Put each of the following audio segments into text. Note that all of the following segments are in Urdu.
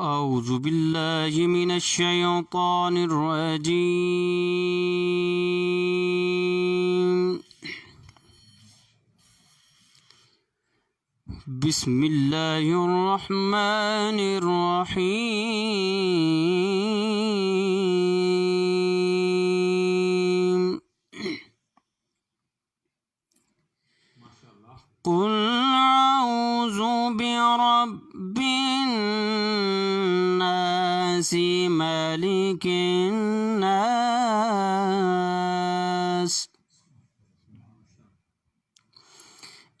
أعوذ بالله من الشيطان الرجيم. بسم الله الرحمن الرحيم. قل أعوذ برب الناس مالك الناس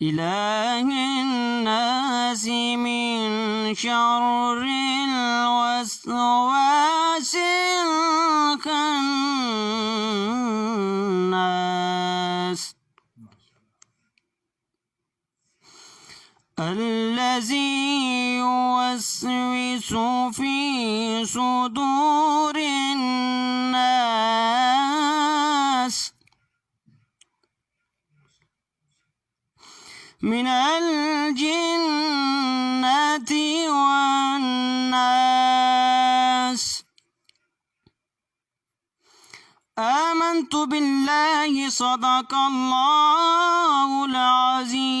إله الناس من شر الوسواس الخناس الذي يوسوس في صدور الناس من الجنة والناس. آمنت بالله صدق الله العظيم.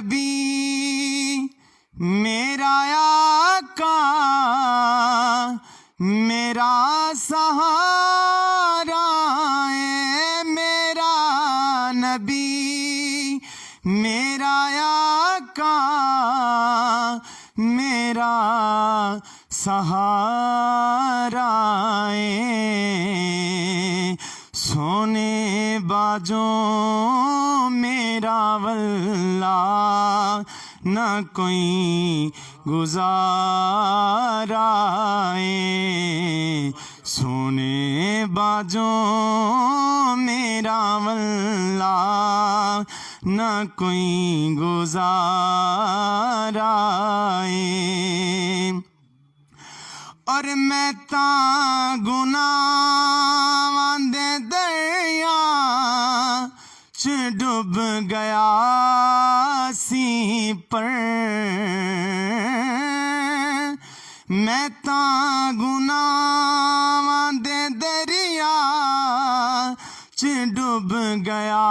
نبی میرا آقا میرا سہارا ہے، میرا نبی میرا آقا میرا سہارا ہے، سونے باجوں میرا واللہ نہ کوئی گزارا ہے، سونے باجوں میرا واللہ نہ کوئی گزارا ہے، اور میں تاں گناہاں دے دریا چ ڈب گیا سی پر، میں تاں گناہاں دے دریا چ ڈب گیا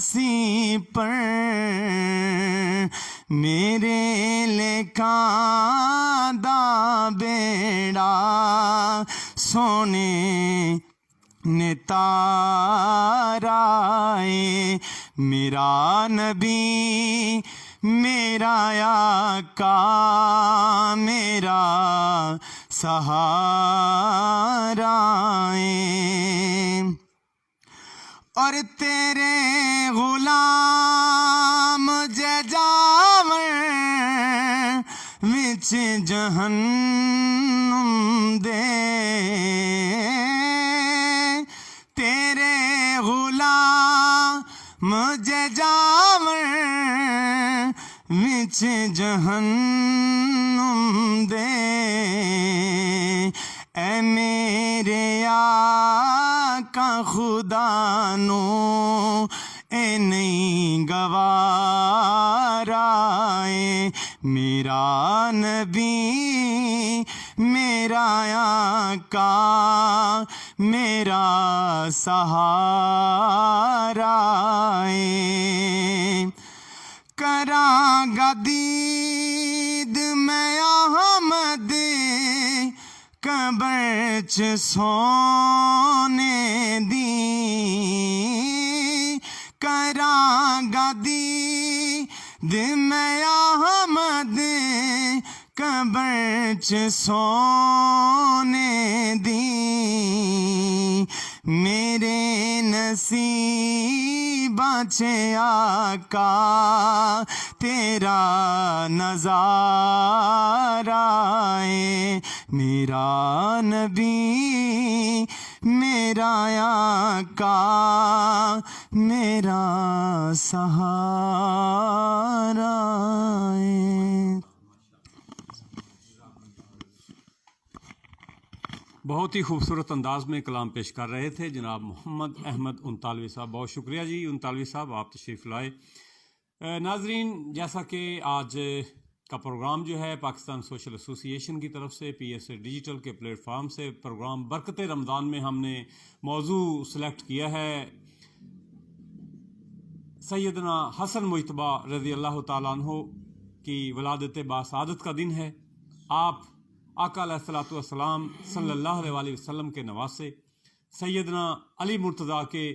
سی پر، میرے لکھاں دا بیڑا سونے نے تارا ہے، میرا نبی میرا آقا میرا سہارا ہے، اور تیرے غلام جاور وچ جہنم دے، تیرے غلام جاور وچ جہنم دے، اے میرے آقا خدا نو اے نہیں گوارا ہے، میرا نبی میرا آقا میرا سہارا ہے، کراں گا دید میں احمد قبر چ سونے دی، کراں گا دید میں احمد قبر چ سونے دی، میرے نصیباں چ آقا تیرا نظارہ ہے، میرا نبی میرا آقا میرا سہارا ہے۔ بہت ہی خوبصورت انداز میں کلام پیش کر رہے تھے جناب محمد احمد انطالوی صاحب، بہت شکریہ جی انطالوی صاحب، آپ تشریف لائے۔ ناظرین، جیسا کہ آج کا پروگرام جو ہے پاکستان سوشل ایسوسی ایشن کی طرف سے پی ایس اے ڈیجیٹل کے پلیٹ فارم سے پروگرام برکت رمضان میں ہم نے موضوع سلیکٹ کیا ہے سیدنا حسن مجتبیٰ رضی اللہ تعالیٰ عنہ کی ولادت باسعادت کا دن ہے۔ آپ آقا علیہ الصلوۃ والسلام صلی اللہ علیہ وسلم کے نواسے، سیدنا علی مرتضیٰ کے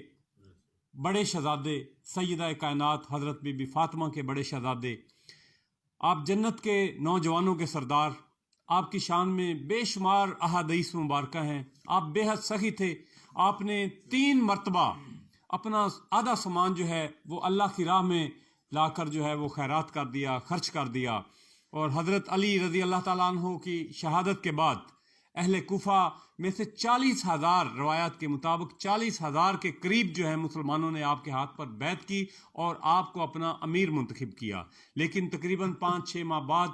بڑے شہزادے، سیدہ کائنات حضرت بی بی فاطمہ کے بڑے شہزادے، آپ جنت کے نوجوانوں کے سردار، آپ کی شان میں بے شمار احادیث مبارکہ ہیں۔ آپ بے حد سخی تھے، آپ نے 3 مرتبہ اپنا آدھا سامان جو ہے وہ اللہ کی راہ میں لا کر جو ہے وہ خیرات کر دیا، خرچ کر دیا، اور حضرت علی رضی اللہ تعالیٰ عنہ کی شہادت کے بعد اہل کوفہ میں سے 40,000 روایات کے مطابق 40,000 کے قریب جو ہے مسلمانوں نے آپ کے ہاتھ پر بیعت کی اور آپ کو اپنا امیر منتخب کیا، لیکن تقریباً 5-6 ماہ بعد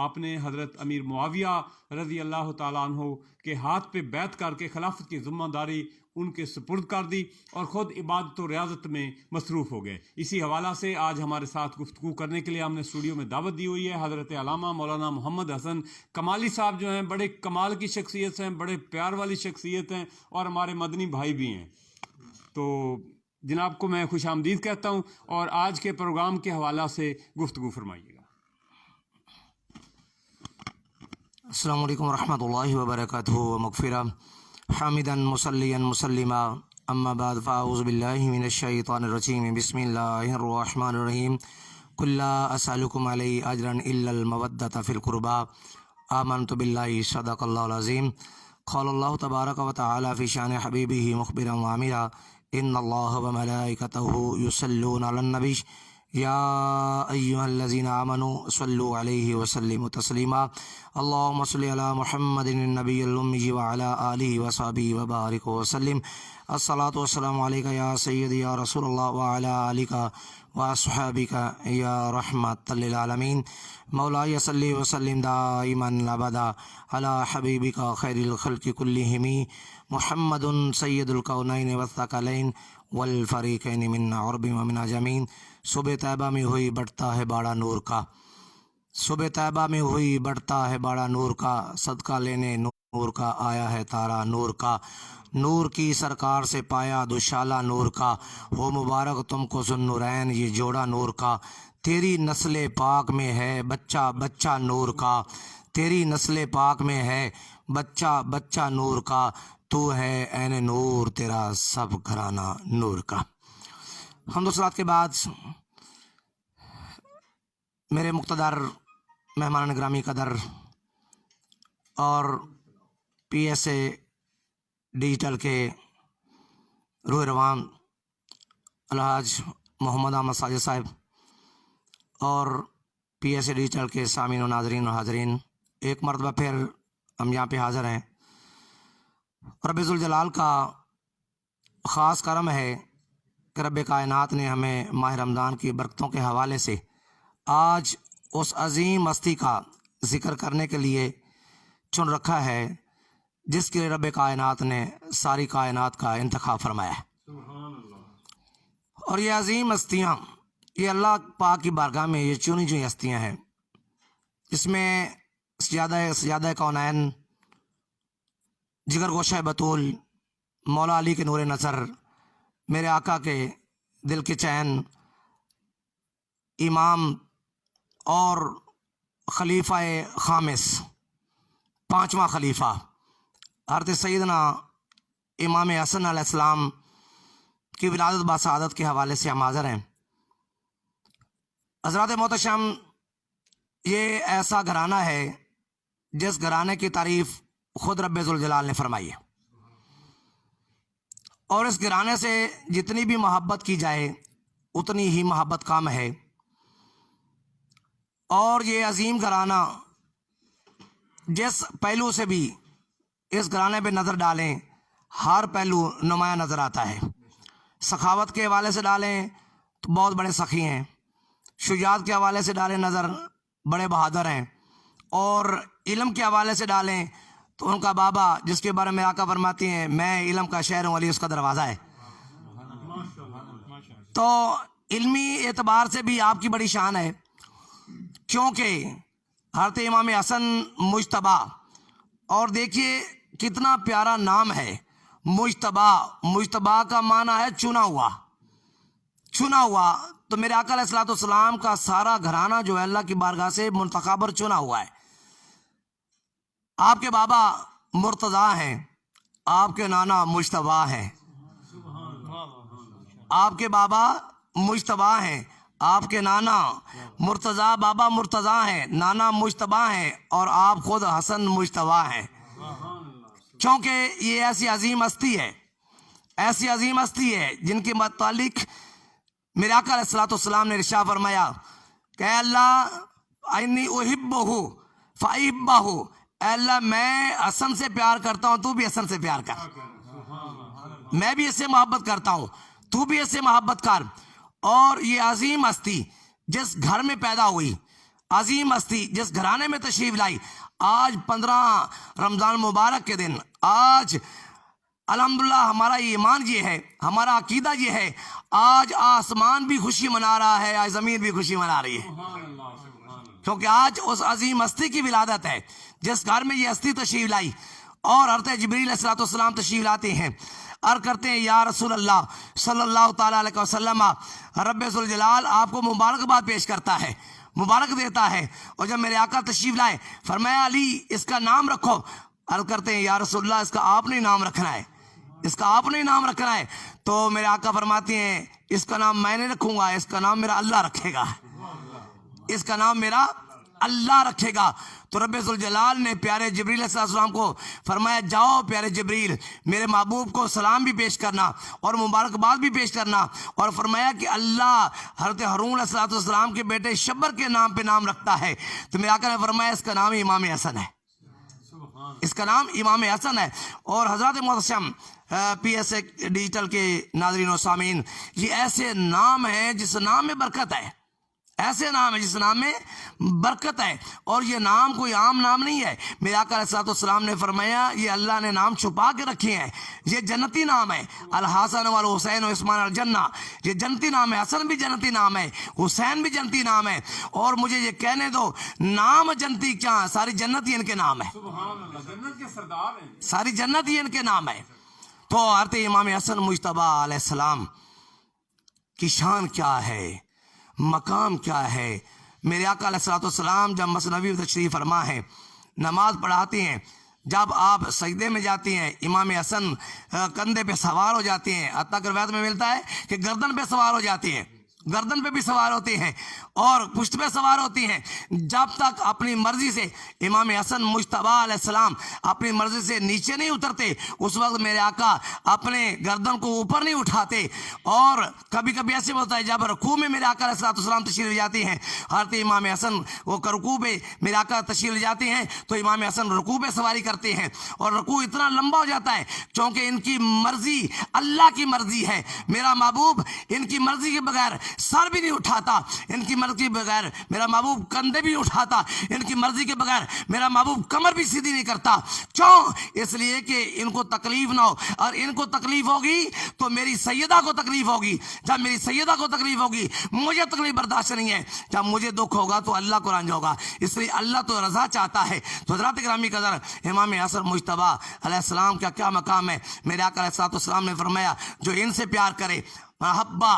آپ نے حضرت امیر معاویہ رضی اللہ تعالیٰ عنہ کے ہاتھ پہ بیعت کر کے خلافت کی ذمہ داری ان کے سپرد کر دی اور خود عبادت و ریاضت میں مصروف ہو گئے۔ اسی حوالہ سے آج ہمارے ساتھ گفتگو کرنے کے لیے ہم نے اسٹوڈیو میں دعوت دی ہوئی ہے حضرت علامہ مولانا محمد حسن کمالی صاحب، جو ہیں بڑے کمال کی شخصیت ہیں، بڑے پیار والی شخصیت ہیں اور ہمارے مدنی بھائی بھی ہیں۔ تو جناب کو میں خوش آمدید کہتا ہوں اور آج کے پروگرام کے حوالہ سے گفتگو فرمائیے گا۔ السلام علیکم ورحمۃ اللہ وبرکاتہ ومغفرہ حامدا مصلیا مسلما اما بعد فاعوذ باللہ من الشیطان الرجیم بسم اللہ الرحمن الرحیم قل لا اسألکم علیہ اجرا الا المودۃ فی القربى آمنت باللہ صدق اللہ العظیم قال اللہ تبارک و تعالی فی شان حبیبہ مخبرا وامرا ان اللہ وملائکتہ یصلون علی النبی یا ایہا الذین آمنوا صلوا علیہ وسلموا تسلیما اللہم صلی علی محمد النبی الامی وعلی آلہ وصحبہ وبارک وسلم الصلاۃ والسلام علیکہ یا سیدی یا رسول اللہ وعلی آلک واصحابک یا رحمۃ للعالمین مولاي صلی وسلم دائما ابدا علی حبیبک خیر الخلق کلہم محمد سید الکونین والثقلین والفریقین من عرب ومن عجمین۔ صبح طیبہ میں ہوئی بڑھتا ہے باڑا نور کا، صبح طیبہ میں ہوئی بڑھتا ہے باڑا نور کا، صدقہ لینے نور کا آیا ہے تارا نور کا، نور کی سرکار سے پایا دوشالہ نور کا، ہو مبارک تم کو ذوالنورین یہ جوڑا نور کا، تیری نسل پاک میں ہے بچہ بچہ نور کا، تیری نسل پاک میں ہے بچہ بچہ نور کا، تو ہے عین نور تیرا سب گھرانہ نور کا۔ حمد و صلوات کے بعد میرے مقتدر مہمان گرامی قدر اور پی ایس اے ڈیجیٹل کے روح روان الحاج محمد احمد ساجد صاحب اور پی ایس اے ڈیجیٹل کے سامعین و ناظرین و حاضرین، ایک مرتبہ پھر ہم یہاں پہ حاضر ہیں۔ رب ذوالجلال کا خاص کرم ہے کہ رب کائنات نے ہمیں ماہ رمضان کی برکتوں کے حوالے سے آج اس عظیم ہستی کا ذکر کرنے کے لیے چن رکھا ہے جس کے لیے رب کائنات نے ساری کائنات کا انتخاب فرمایا ہے۔ اور یہ عظیم ہستیاں یہ اللہ پاک کی بارگاہ میں یہ چنی چنی ہستیاں ہیں، اس میں سجادہ کونین جگر گوشہ بطول مولا علی کے نور نظر، میرے آقا کے دل کے چین، امام اور خلیفہ خامس، پانچواں خلیفہ حضرت سیدنا امام حسن علیہ السلام کی ولادت باسعادت کے حوالے سے ہم حاضر ہیں۔ حضرات محتشم، یہ ایسا گھرانہ ہے جس گھرانے کی تعریف خود رب ذوالجلال نے فرمائی ہے، اور اس گھرانے سے جتنی بھی محبت کی جائے اتنی ہی محبت کم ہے۔ اور یہ عظیم گھرانہ جس پہلو سے بھی اس گھرانے پہ نظر ڈالیں ہر پہلو نمایاں نظر آتا ہے۔ سخاوت کے حوالے سے ڈالیں تو بہت بڑے سخی ہیں، شجاعت کے حوالے سے ڈالیں نظر بڑے بہادر ہیں، اور علم کے حوالے سے ڈالیں تو ان کا بابا جس کے بارے میں آقا فرماتی ہیں میں علم کا شہر ہوں، علی اس کا دروازہ ہے۔ تو علمی اعتبار سے بھی آپ کی بڑی شان ہے، کیونکہ حضرت امام حسن مجتبیٰ، اور دیکھیے کتنا پیارا نام ہے مجتبیٰ۔ مجتبیٰ کا معنی ہے چنا ہوا، چنا ہوا۔ تو میرے آقا علیہ السلام کا سارا گھرانہ جو ہے اللہ کی بارگاہ سے منتخب اور چنا ہوا ہے۔ آپ کے بابا مرتضیٰ ہیں، آپ کے نانا مجتبیٰ ہیں، آپ کے بابا مجتبیٰ ہیں، آپ کے نانا مرتضیٰ، بابا مرتضیٰ ہیں، نانا مجتبیٰ ہیں، اور آپ خود حسن مجتبیٰ ہیں۔ کیونکہ یہ ایسی عظیم ہستی ہے، ایسی عظیم ہستی ہے جن کے متعلق میرے آقا علیہ السلام نے ارشاد فرمایا کہ اے اللہ انی احبہ فاحبہ، اے اللہ میں حسن سے پیار کرتا ہوں، تو بھی حسن سے پیار کر، میں بھی اس سے محبت کرتا ہوں، تو بھی اس سے محبت کر۔ اور یہ عظیم ہستی جس گھر میں پیدا ہوئی، عظیم ہستی جس گھرانے میں تشریف لائی، آج 15 رمضان مبارک کے دن، آج الحمدللہ ہمارا ایمان یہ ہے، ہمارا عقیدہ یہ ہے، آج آسمان بھی خوشی منا رہا ہے، آج زمین بھی خوشی منا رہی ہے، کیونکہ آج اس عظیم ہستی کی ولادت ہے جس گھر میں یہ ہستی تشریف لائی۔ اور حضرت جبریل علیہ السلام تشریف لاتے ہیں، عرض کرتے ہیں یا رسول اللہ صلی اللہ تعالیٰ علیہ وسلم، رب ذوالجلال آپ کو مبارکباد پیش کرتا ہے، مبارک دیتا ہے۔ اور جب میرے آقا تشریف لائے فرمایا علی اس کا نام رکھو۔ عرض کرتے ہیں یا رسول اللہ اس کا آپ نے نام رکھنا ہے، اس کا آپ نے نام رکھنا ہے۔ تو میرے آقا فرماتے ہیں اس کا نام میں نہیں رکھوں گا، اس کا نام میرا اللہ رکھے گا، اس کا نام میرا اللہ رکھے گا۔ تو رب ذوالجلال نے پیارے جبریل علیہ السلام کو فرمایا جاؤ پیارے جبریل میرے محبوب کو سلام بھی پیش کرنا اور مبارکباد بھی پیش کرنا، اور فرمایا کہ اللہ حضرت ہارون علیہ السلام کے بیٹے شبر کے نام پہ نام رکھتا ہے۔ تو میرے آقا نے فرمایا اس کا نام امام حسن ہے، اس کا نام امام حسن ہے۔ اور حضرات Mohtasham P S a digital کے ناظرین و سامعین، یہ ایسے نام ہیں جس نام میں برکت ہے، ایسے نام ہے جس نام میں برکت ہے، اور یہ نام کوئی عام نام نہیں ہے۔ میرے آقا علیہ السلام نے فرمایا یہ اللہ نے نام چھپا کے رکھے ہیں، یہ جنتی نام ہے، الحسن والحسین وعثمان الجنہ، یہ جنتی نام ہے، حسن بھی جنتی نام ہے، حسین بھی جنتی نام ہے۔ اور مجھے یہ کہنے دو نام جنتی کیا، ساری جنت ہی ان کے نام ہے، سبحان اللہ، جنت کے سردار ہیں، ساری جنت ہی ان کے نام ہے۔ تو حضرت امام حسن مجتبیٰ علیہ السلام کی شان کیا ہے، مقام کیا ہے۔ میرے آقا علیہ السلام جب مسجد نبوی میں تشریف فرما ہے، نماز پڑھاتے ہیں، جب آپ سجدے میں جاتے ہیں امام حسن کندھے پہ سوار ہو جاتے ہیں، حتیٰ کہ روایت میں ملتا ہے کہ گردن پہ سوار ہو جاتے ہیں، گردن پہ بھی سوار ہوتے ہیں اور پشت پہ سوار ہوتی ہیں، جب تک اپنی مرضی سے امام حسن مجتبیٰ علیہ السلام اپنی مرضی سے نیچے نہیں اترتے، اس وقت میرے آقا اپنے گردن کو اوپر نہیں اٹھاتے۔ اور کبھی کبھی ایسے ہوتا ہے جب رکوع میں میرے آقا علیہ السلام تشریف لے جاتے ہیں، حضرت امام حسن وہ رکوع پہ میرے آقا تشریف لے جاتے ہیں تو امام حسن رکوع پہ سواری کرتے ہیں، اور رکوع اتنا لمبا ہو جاتا ہے چونکہ ان کی مرضی اللہ کی مرضی ہے، میرا محبوب ان کی مرضی کے بغیر سر بھی نہیں اٹھاتا، ان کی مرضی کے بغیر میرا محبوب کندھے بھی اٹھاتا، ان کی مرضی کے بغیر میرا محبوب کمر بھی سیدھی نہیں کرتا۔ کیوں؟ اس لیے کہ ان کو تکلیف نہ ہو، اور ان کو تکلیف ہوگی تو میری سیدہ کو تکلیف ہوگی، جب میری سیدہ کو تکلیف ہوگی مجھے تکلیف برداشت نہیں ہے، جب مجھے دکھ ہوگا تو اللہ کو رنج ہوگا، اس لیے اللہ تو رضا چاہتا ہے۔ تو حضرات گرامی قدر امام حسن مجتبیٰ علیہ السلام کا کیا مقام ہے۔ میرے آقا علیہ السلام نے فرمایا جو ان سے پیار کرے محبہ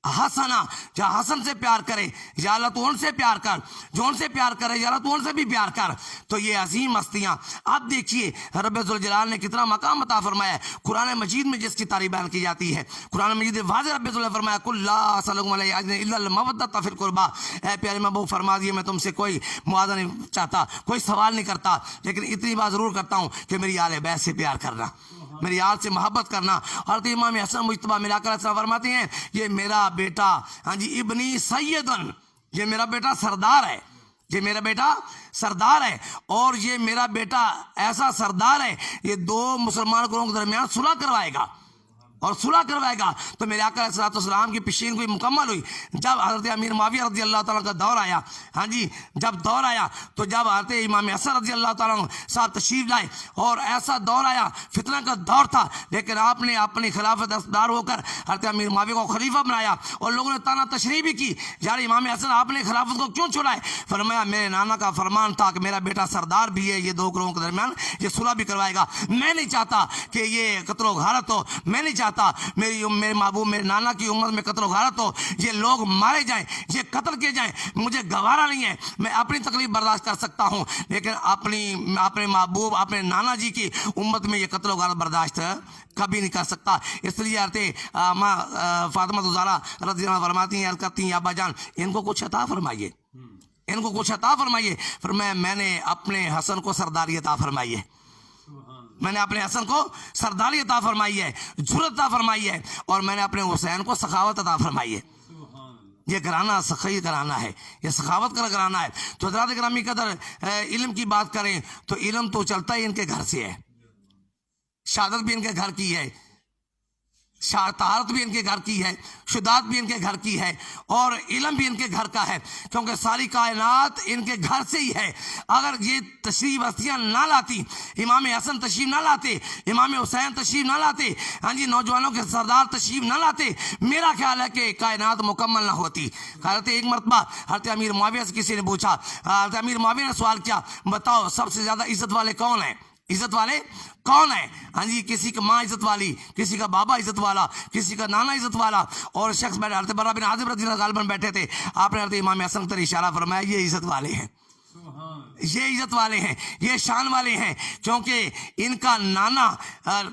حسنا، جہاں حسن سے پیار کرے یا اللہ تو ان سے پیار کر، جو ان سے پیار کرے یا اللہ تو ان سے بھی پیار کر۔ تو یہ عظیم ہستیاں آپ دیکھیے رب ذوالجلال نے کتنا مقام عطا فرمایا ہے۔ قرآن مجید میں جس کی تعریف بیان کی جاتی ہے، قرآن مجید میں واضح رب ذوالجلال فرمایا قل لا اسألکم علیہ اجرا الا المودۃ فی القربیٰ، اے پیارے محبوب فرما دیے میں تم سے کوئی معاوضہ نہیں چاہتا، کوئی سوال نہیں کرتا، لیکن اتنی بات ضرور کرتا ہوں کہ میری آل بیت سے پیار کرنا، میری آل سے محبت کرنا۔ حضرت امام حسن مجتبیٰ میرے آقا علیہ السلام فرماتے ہیں یہ میرا بیٹا ابنی سیدن، یہ میرا بیٹا سردار ہے، یہ میرا بیٹا سردار ہے، اور یہ میرا بیٹا ایسا سردار ہے یہ دو مسلمان گروہوں کے درمیان صلح کروائے گا اور صلح کروائے گا۔ تو میرے آقا علیہ السلام کی پیشین کوئی مکمل ہوئی، جب حضرت امیر معاویہ رضی اللہ تعالیٰ کا دور آیا، جب دور آیا تو جب حضرت امام حسن رضی اللہ تعالیٰ صاحب تشریف لائے، اور ایسا دور آیا فتنہ کا دور تھا، لیکن آپ نے اپنی خلافت دار ہو کر حضرت امیر معاویہ کو خلیفہ بنایا، اور لوگوں نے تانا تشریح بھی کی یار امام حسن آپ نے خلافت کو کیوں چھوڑائے؟ فرمایا میرے نانا کا فرمان تھا کہ میرا بیٹا سردار بھی ہے، یہ دو گروہوں کے درمیان یہ صلح بھی کروائے گا، میں نہیں چاہتا کہ یہ قتل و غارت ہو، میں نہیں چاہتا میرے محبوب میرے نانا کی امت میں قتل و غارت ہو، یہ لوگ مارے جائیں، یہ قتل کیے جائیں، مجھے گوارا نہیں ہے، میں اپنی تکلیف برداشت کر سکتا ہوں، لیکن اپنے محبوب اپنے نانا جی کی امت میں یہ قتل و غارت برداشت کبھی نہیں کر سکتا۔ اس لیے فاطمہ الزہرا رضی اللہ عنہا فرماتی ہیں، کرتی ہیں ابا جان ان کو کچھ عطا فرمائیے، ان کو کچھ عطا فرمائیے۔ فرمایا میں نے اپنے حسن کو سرداری عطا فرمائی ہے، میں نے اپنے حسن کو سرداری عطا فرمائی ہے، جرأت عطا فرمائی ہے، اور میں نے اپنے حسین کو سخاوت عطا فرمائی ہے۔ یہ گھرانہ سخی گھرانہ ہے، یہ سخاوت کا گھرانہ ہے۔ تو حضرات گرامی قدر علم کی بات کریں تو علم تو چلتا ہی ان کے گھر سے ہے، شہادت بھی ان کے گھر کی ہے، طہارت بھی ان کے گھر کی ہے، شدات بھی ان کے گھر کی ہے، اور علم بھی ان کے گھر کا ہے، کیونکہ ساری کائنات ان کے گھر سے ہی ہے۔ اگر یہ تشریف ہستیاں نہ لاتی، امام حسن تشریف نہ لاتے، امام حسین تشریف نہ لاتے، نوجوانوں کے سردار تشریف نہ لاتے، میرا خیال ہے کہ کائنات مکمل نہ ہوتی۔ حضرت ایک مرتبہ حضرت امیر معاویہ سے کسی نے پوچھا، حضرت امیر معاویہ نے سوال کیا بتاؤ سب سے زیادہ عزت والے کون ہیں؟ عزت والے کون ہیں؟ ہاں جی، کسی کا ماں عزت والی، کسی کا بابا عزت والا، کسی کا نانا عزت والا. اور شخص بیٹھے حضرت برا بن عازب رضی اللہ غالباً بیٹھے تھے. آپ نے حضرت امام حسن کی طرف اشارہ فرمایا، یہ عزت والے ہیں، یہ عزت والے ہیں، یہ شان والے ہیں، کیونکہ ان کا نانا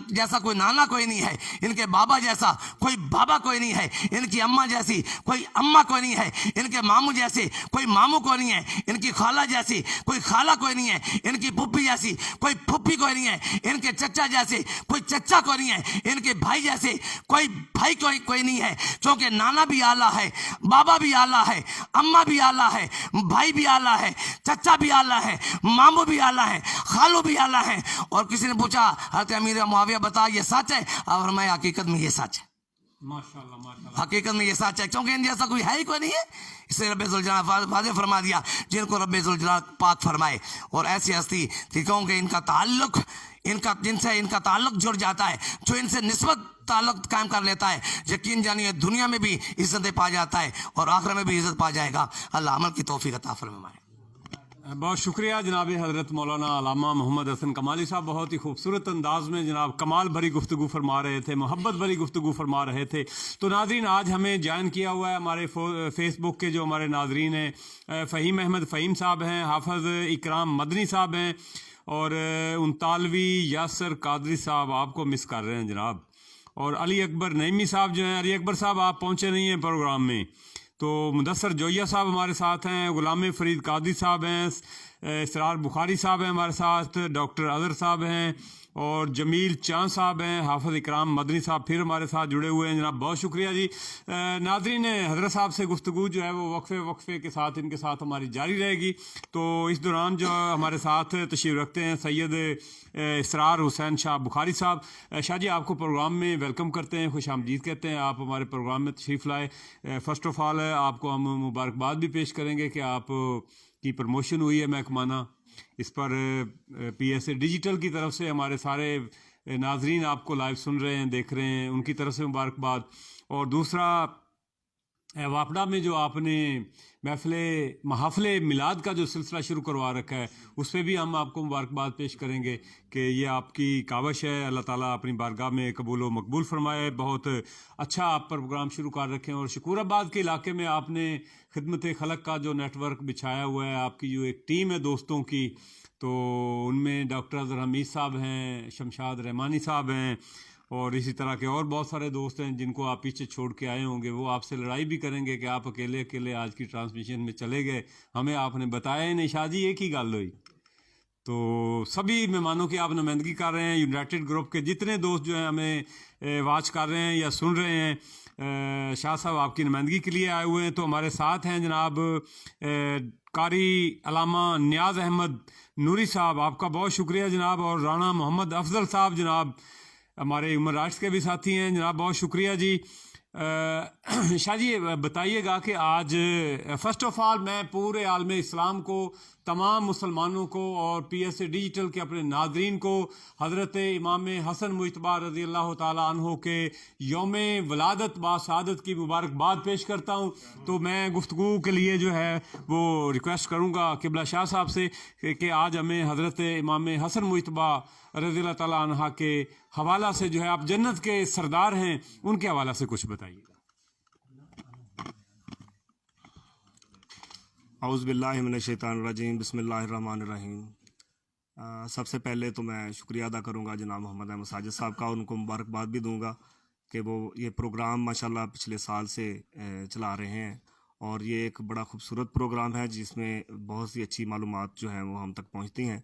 جیسا کوئی نانا کوئی نہیں ہے، ان کے بابا جیسا کوئی بابا کوئی نہیں ہے، ان کی اماں جیسی کوئی اماں کوئی نہیں ہے، ان کے ماموں جیسے کوئی ماموں کوئی نہیں ہے، ان کی خالہ جیسی کوئی خالہ کوئی نہیں ہے، ان کی پھپھی جیسی کوئی پھپھی کوئی نہیں ہے، ان کے چچا جیسے کوئی چچا کوئی نہیں ہے، ان کے بھائی جیسے کوئی بھائی کوئی نہیں ہے. کیونکہ نانا بھی اعلیٰ ہے، بابا بھی اعلیٰ ہے، اماں بھی اعلیٰ ہے، بھائی بھی اعلیٰ ہے، چچا بھی اعلیٰ ہے، ماموں بھی اعلیٰ ہے، خالو بھی اعلیٰ ہے. اور کسی نے پوچھا حضرت امیر معاویہ بتا یہ سچ ہے؟ اور میں حقیقت میں یہ سچ ہے، ماشاءاللہ ماشاءاللہ. حقیقت میں یہ سچ ہے، کیونکہ ان جیسا کوئی ہے ہی کوئی نہیں ہے. اس لیے رب ذوالجلال واضح فرما دیا جن کو رب ذوالجلال پاک فرمائے. اور ایسی ہستی تھی کیونکہ ان کا تعلق جن سے ان کا تعلق جڑ جاتا ہے، جو ان سے نسبت تعلق قائم کر لیتا ہے، یقین جانیے دنیا میں بھی عزتیں پا جاتا ہے اور آخرت میں بھی عزت پا جائے گا. اللہ عمل کی توفیق عطا فرمائے. بہت شکریہ جناب حضرت مولانا علامہ محمد حسن کمالی صاحب. بہت ہی خوبصورت انداز میں جناب کمال بھری گفتگو فرما رہے تھے، محبت بھری گفتگو فرما رہے تھے. تو ناظرین، آج ہمیں جوائن کیا ہوا ہے ہمارے فیس بک کے جو ہمارے ناظرین ہیں، فہیم احمد فہیم صاحب ہیں، حافظ اکرام مدنی صاحب ہیں، اور انطالوی یاسر قادری صاحب آپ کو مس کر رہے ہیں جناب. اور علی اکبر نعیمی صاحب جو ہیں، علی اکبر صاحب آپ پہنچے نہیں ہیں پروگرام میں. تو مدثر جویہ صاحب ہمارے ساتھ ہیں، غلام فرید قادری صاحب ہیں، اسرار بخاری صاحب ہیں ہمارے ساتھ، ڈاکٹر اظہر صاحب ہیں، اور جمیل چاند صاحب ہیں، حافظ اکرام مدنی صاحب پھر ہمارے ساتھ جڑے ہوئے ہیں جناب. بہت شکریہ جی. ناظرین، حضرت صاحب سے گفتگو جو ہے وہ وقفے کے ساتھ ان کے ساتھ ہماری جاری رہے گی. تو اس دوران جو ہمارے ساتھ تشریف رکھتے ہیں سید اسرار حسین شاہ بخاری صاحب. شاہ جی، آپ کو پروگرام میں ویلکم کرتے ہیں، خوش آمدید کہتے ہیں. آپ ہمارے پروگرام میں تشریف لائے. فرسٹ آف آل آپ کو ہم مبارکباد بھی پیش کریں گے کہ آپ کی پروموشن ہوئی ہے محکمانہ. اس پر پی ایس اے ڈیجیٹل کی طرف سے ہمارے سارے ناظرین آپ کو لائیو سن رہے ہیں، دیکھ رہے ہیں، ان کی طرف سے مبارکباد. اور دوسرا، واپڈا میں جو آپ نے محافل میلاد کا جو سلسلہ شروع کروا رکھا ہے، اس پہ بھی ہم آپ کو مبارکباد پیش کریں گے کہ یہ آپ کی کاوش ہے. اللہ تعالیٰ اپنی بارگاہ میں قبول و مقبول فرمائے. بہت اچھا آپ پروگرام شروع کر رکھے ہیں. اور شکور آباد کے علاقے میں آپ نے خدمت خلق کا جو نیٹ ورک بچھایا ہوا ہے، آپ کی جو ایک ٹیم ہے دوستوں کی، تو ان میں ڈاکٹر اظہر حمید صاحب ہیں، شمشاد رحمانی صاحب ہیں، اور اسی طرح کے اور بہت سارے دوست ہیں جن کو آپ پیچھے چھوڑ کے آئے ہوں گے. وہ آپ سے لڑائی بھی کریں گے کہ آپ اکیلے آج کی ٹرانسمیشن میں چلے گئے، ہمیں آپ نے بتایا ہی نہیں. شاہ جی، ایک ہی گل ہوئی. تو سبھی مہمانوں کی آپ نمائندگی کر رہے ہیں. یونائٹڈ گروپ کے جتنے دوست جو ہیں ہمیں واچ کر رہے ہیں یا سن رہے ہیں، شاہ صاحب آپ کی نمائندگی کے لیے آئے ہوئے ہیں. تو ہمارے ساتھ ہیں جناب قاری علامہ نیاز احمد نوری صاحب، آپ کا بہت شکریہ جناب. اور رانا محمد افضل صاحب جناب ہمارے ہیومن رائٹس کے بھی ساتھی ہیں جناب، بہت شکریہ جی. شاہ جی، بتائیے گا کہ آج فرسٹ آف آل میں پورے عالم اسلام کو، تمام مسلمانوں کو، اور پی ایس اے ڈیجیٹل کے اپنے ناظرین کو حضرت امام حسن مجتبیٰ رضی اللہ تعالیٰ عنہ کے یوم ولادت با سعادت کی مبارکباد پیش کرتا ہوں. تو میں گفتگو کے لیے جو ہے وہ ریکویسٹ کروں گا قبلہ شاہ صاحب سے کہ آج ہمیں حضرت امام حسن مجتبیٰ رضی اللہ تعالیٰ عنہ کے حوالہ سے جو ہے، آپ جنت کے سردار ہیں، ان کے حوالہ سے کچھ بتائیے گا. اعوذ باللہ من الشیطان الرجیم، بسم اللہ الرحمن الرحیم. سب سے پہلے تو میں شکریہ ادا کروں گا جناب محمد احمد ساجد صاحب کا، اور ان کو مبارکباد بھی دوں گا کہ وہ یہ پروگرام ماشاءاللہ پچھلے سال سے چلا رہے ہیں. اور یہ ایک بڑا خوبصورت پروگرام ہے جس میں بہت سی اچھی معلومات جو ہیں وہ ہم تک پہنچتی ہیں.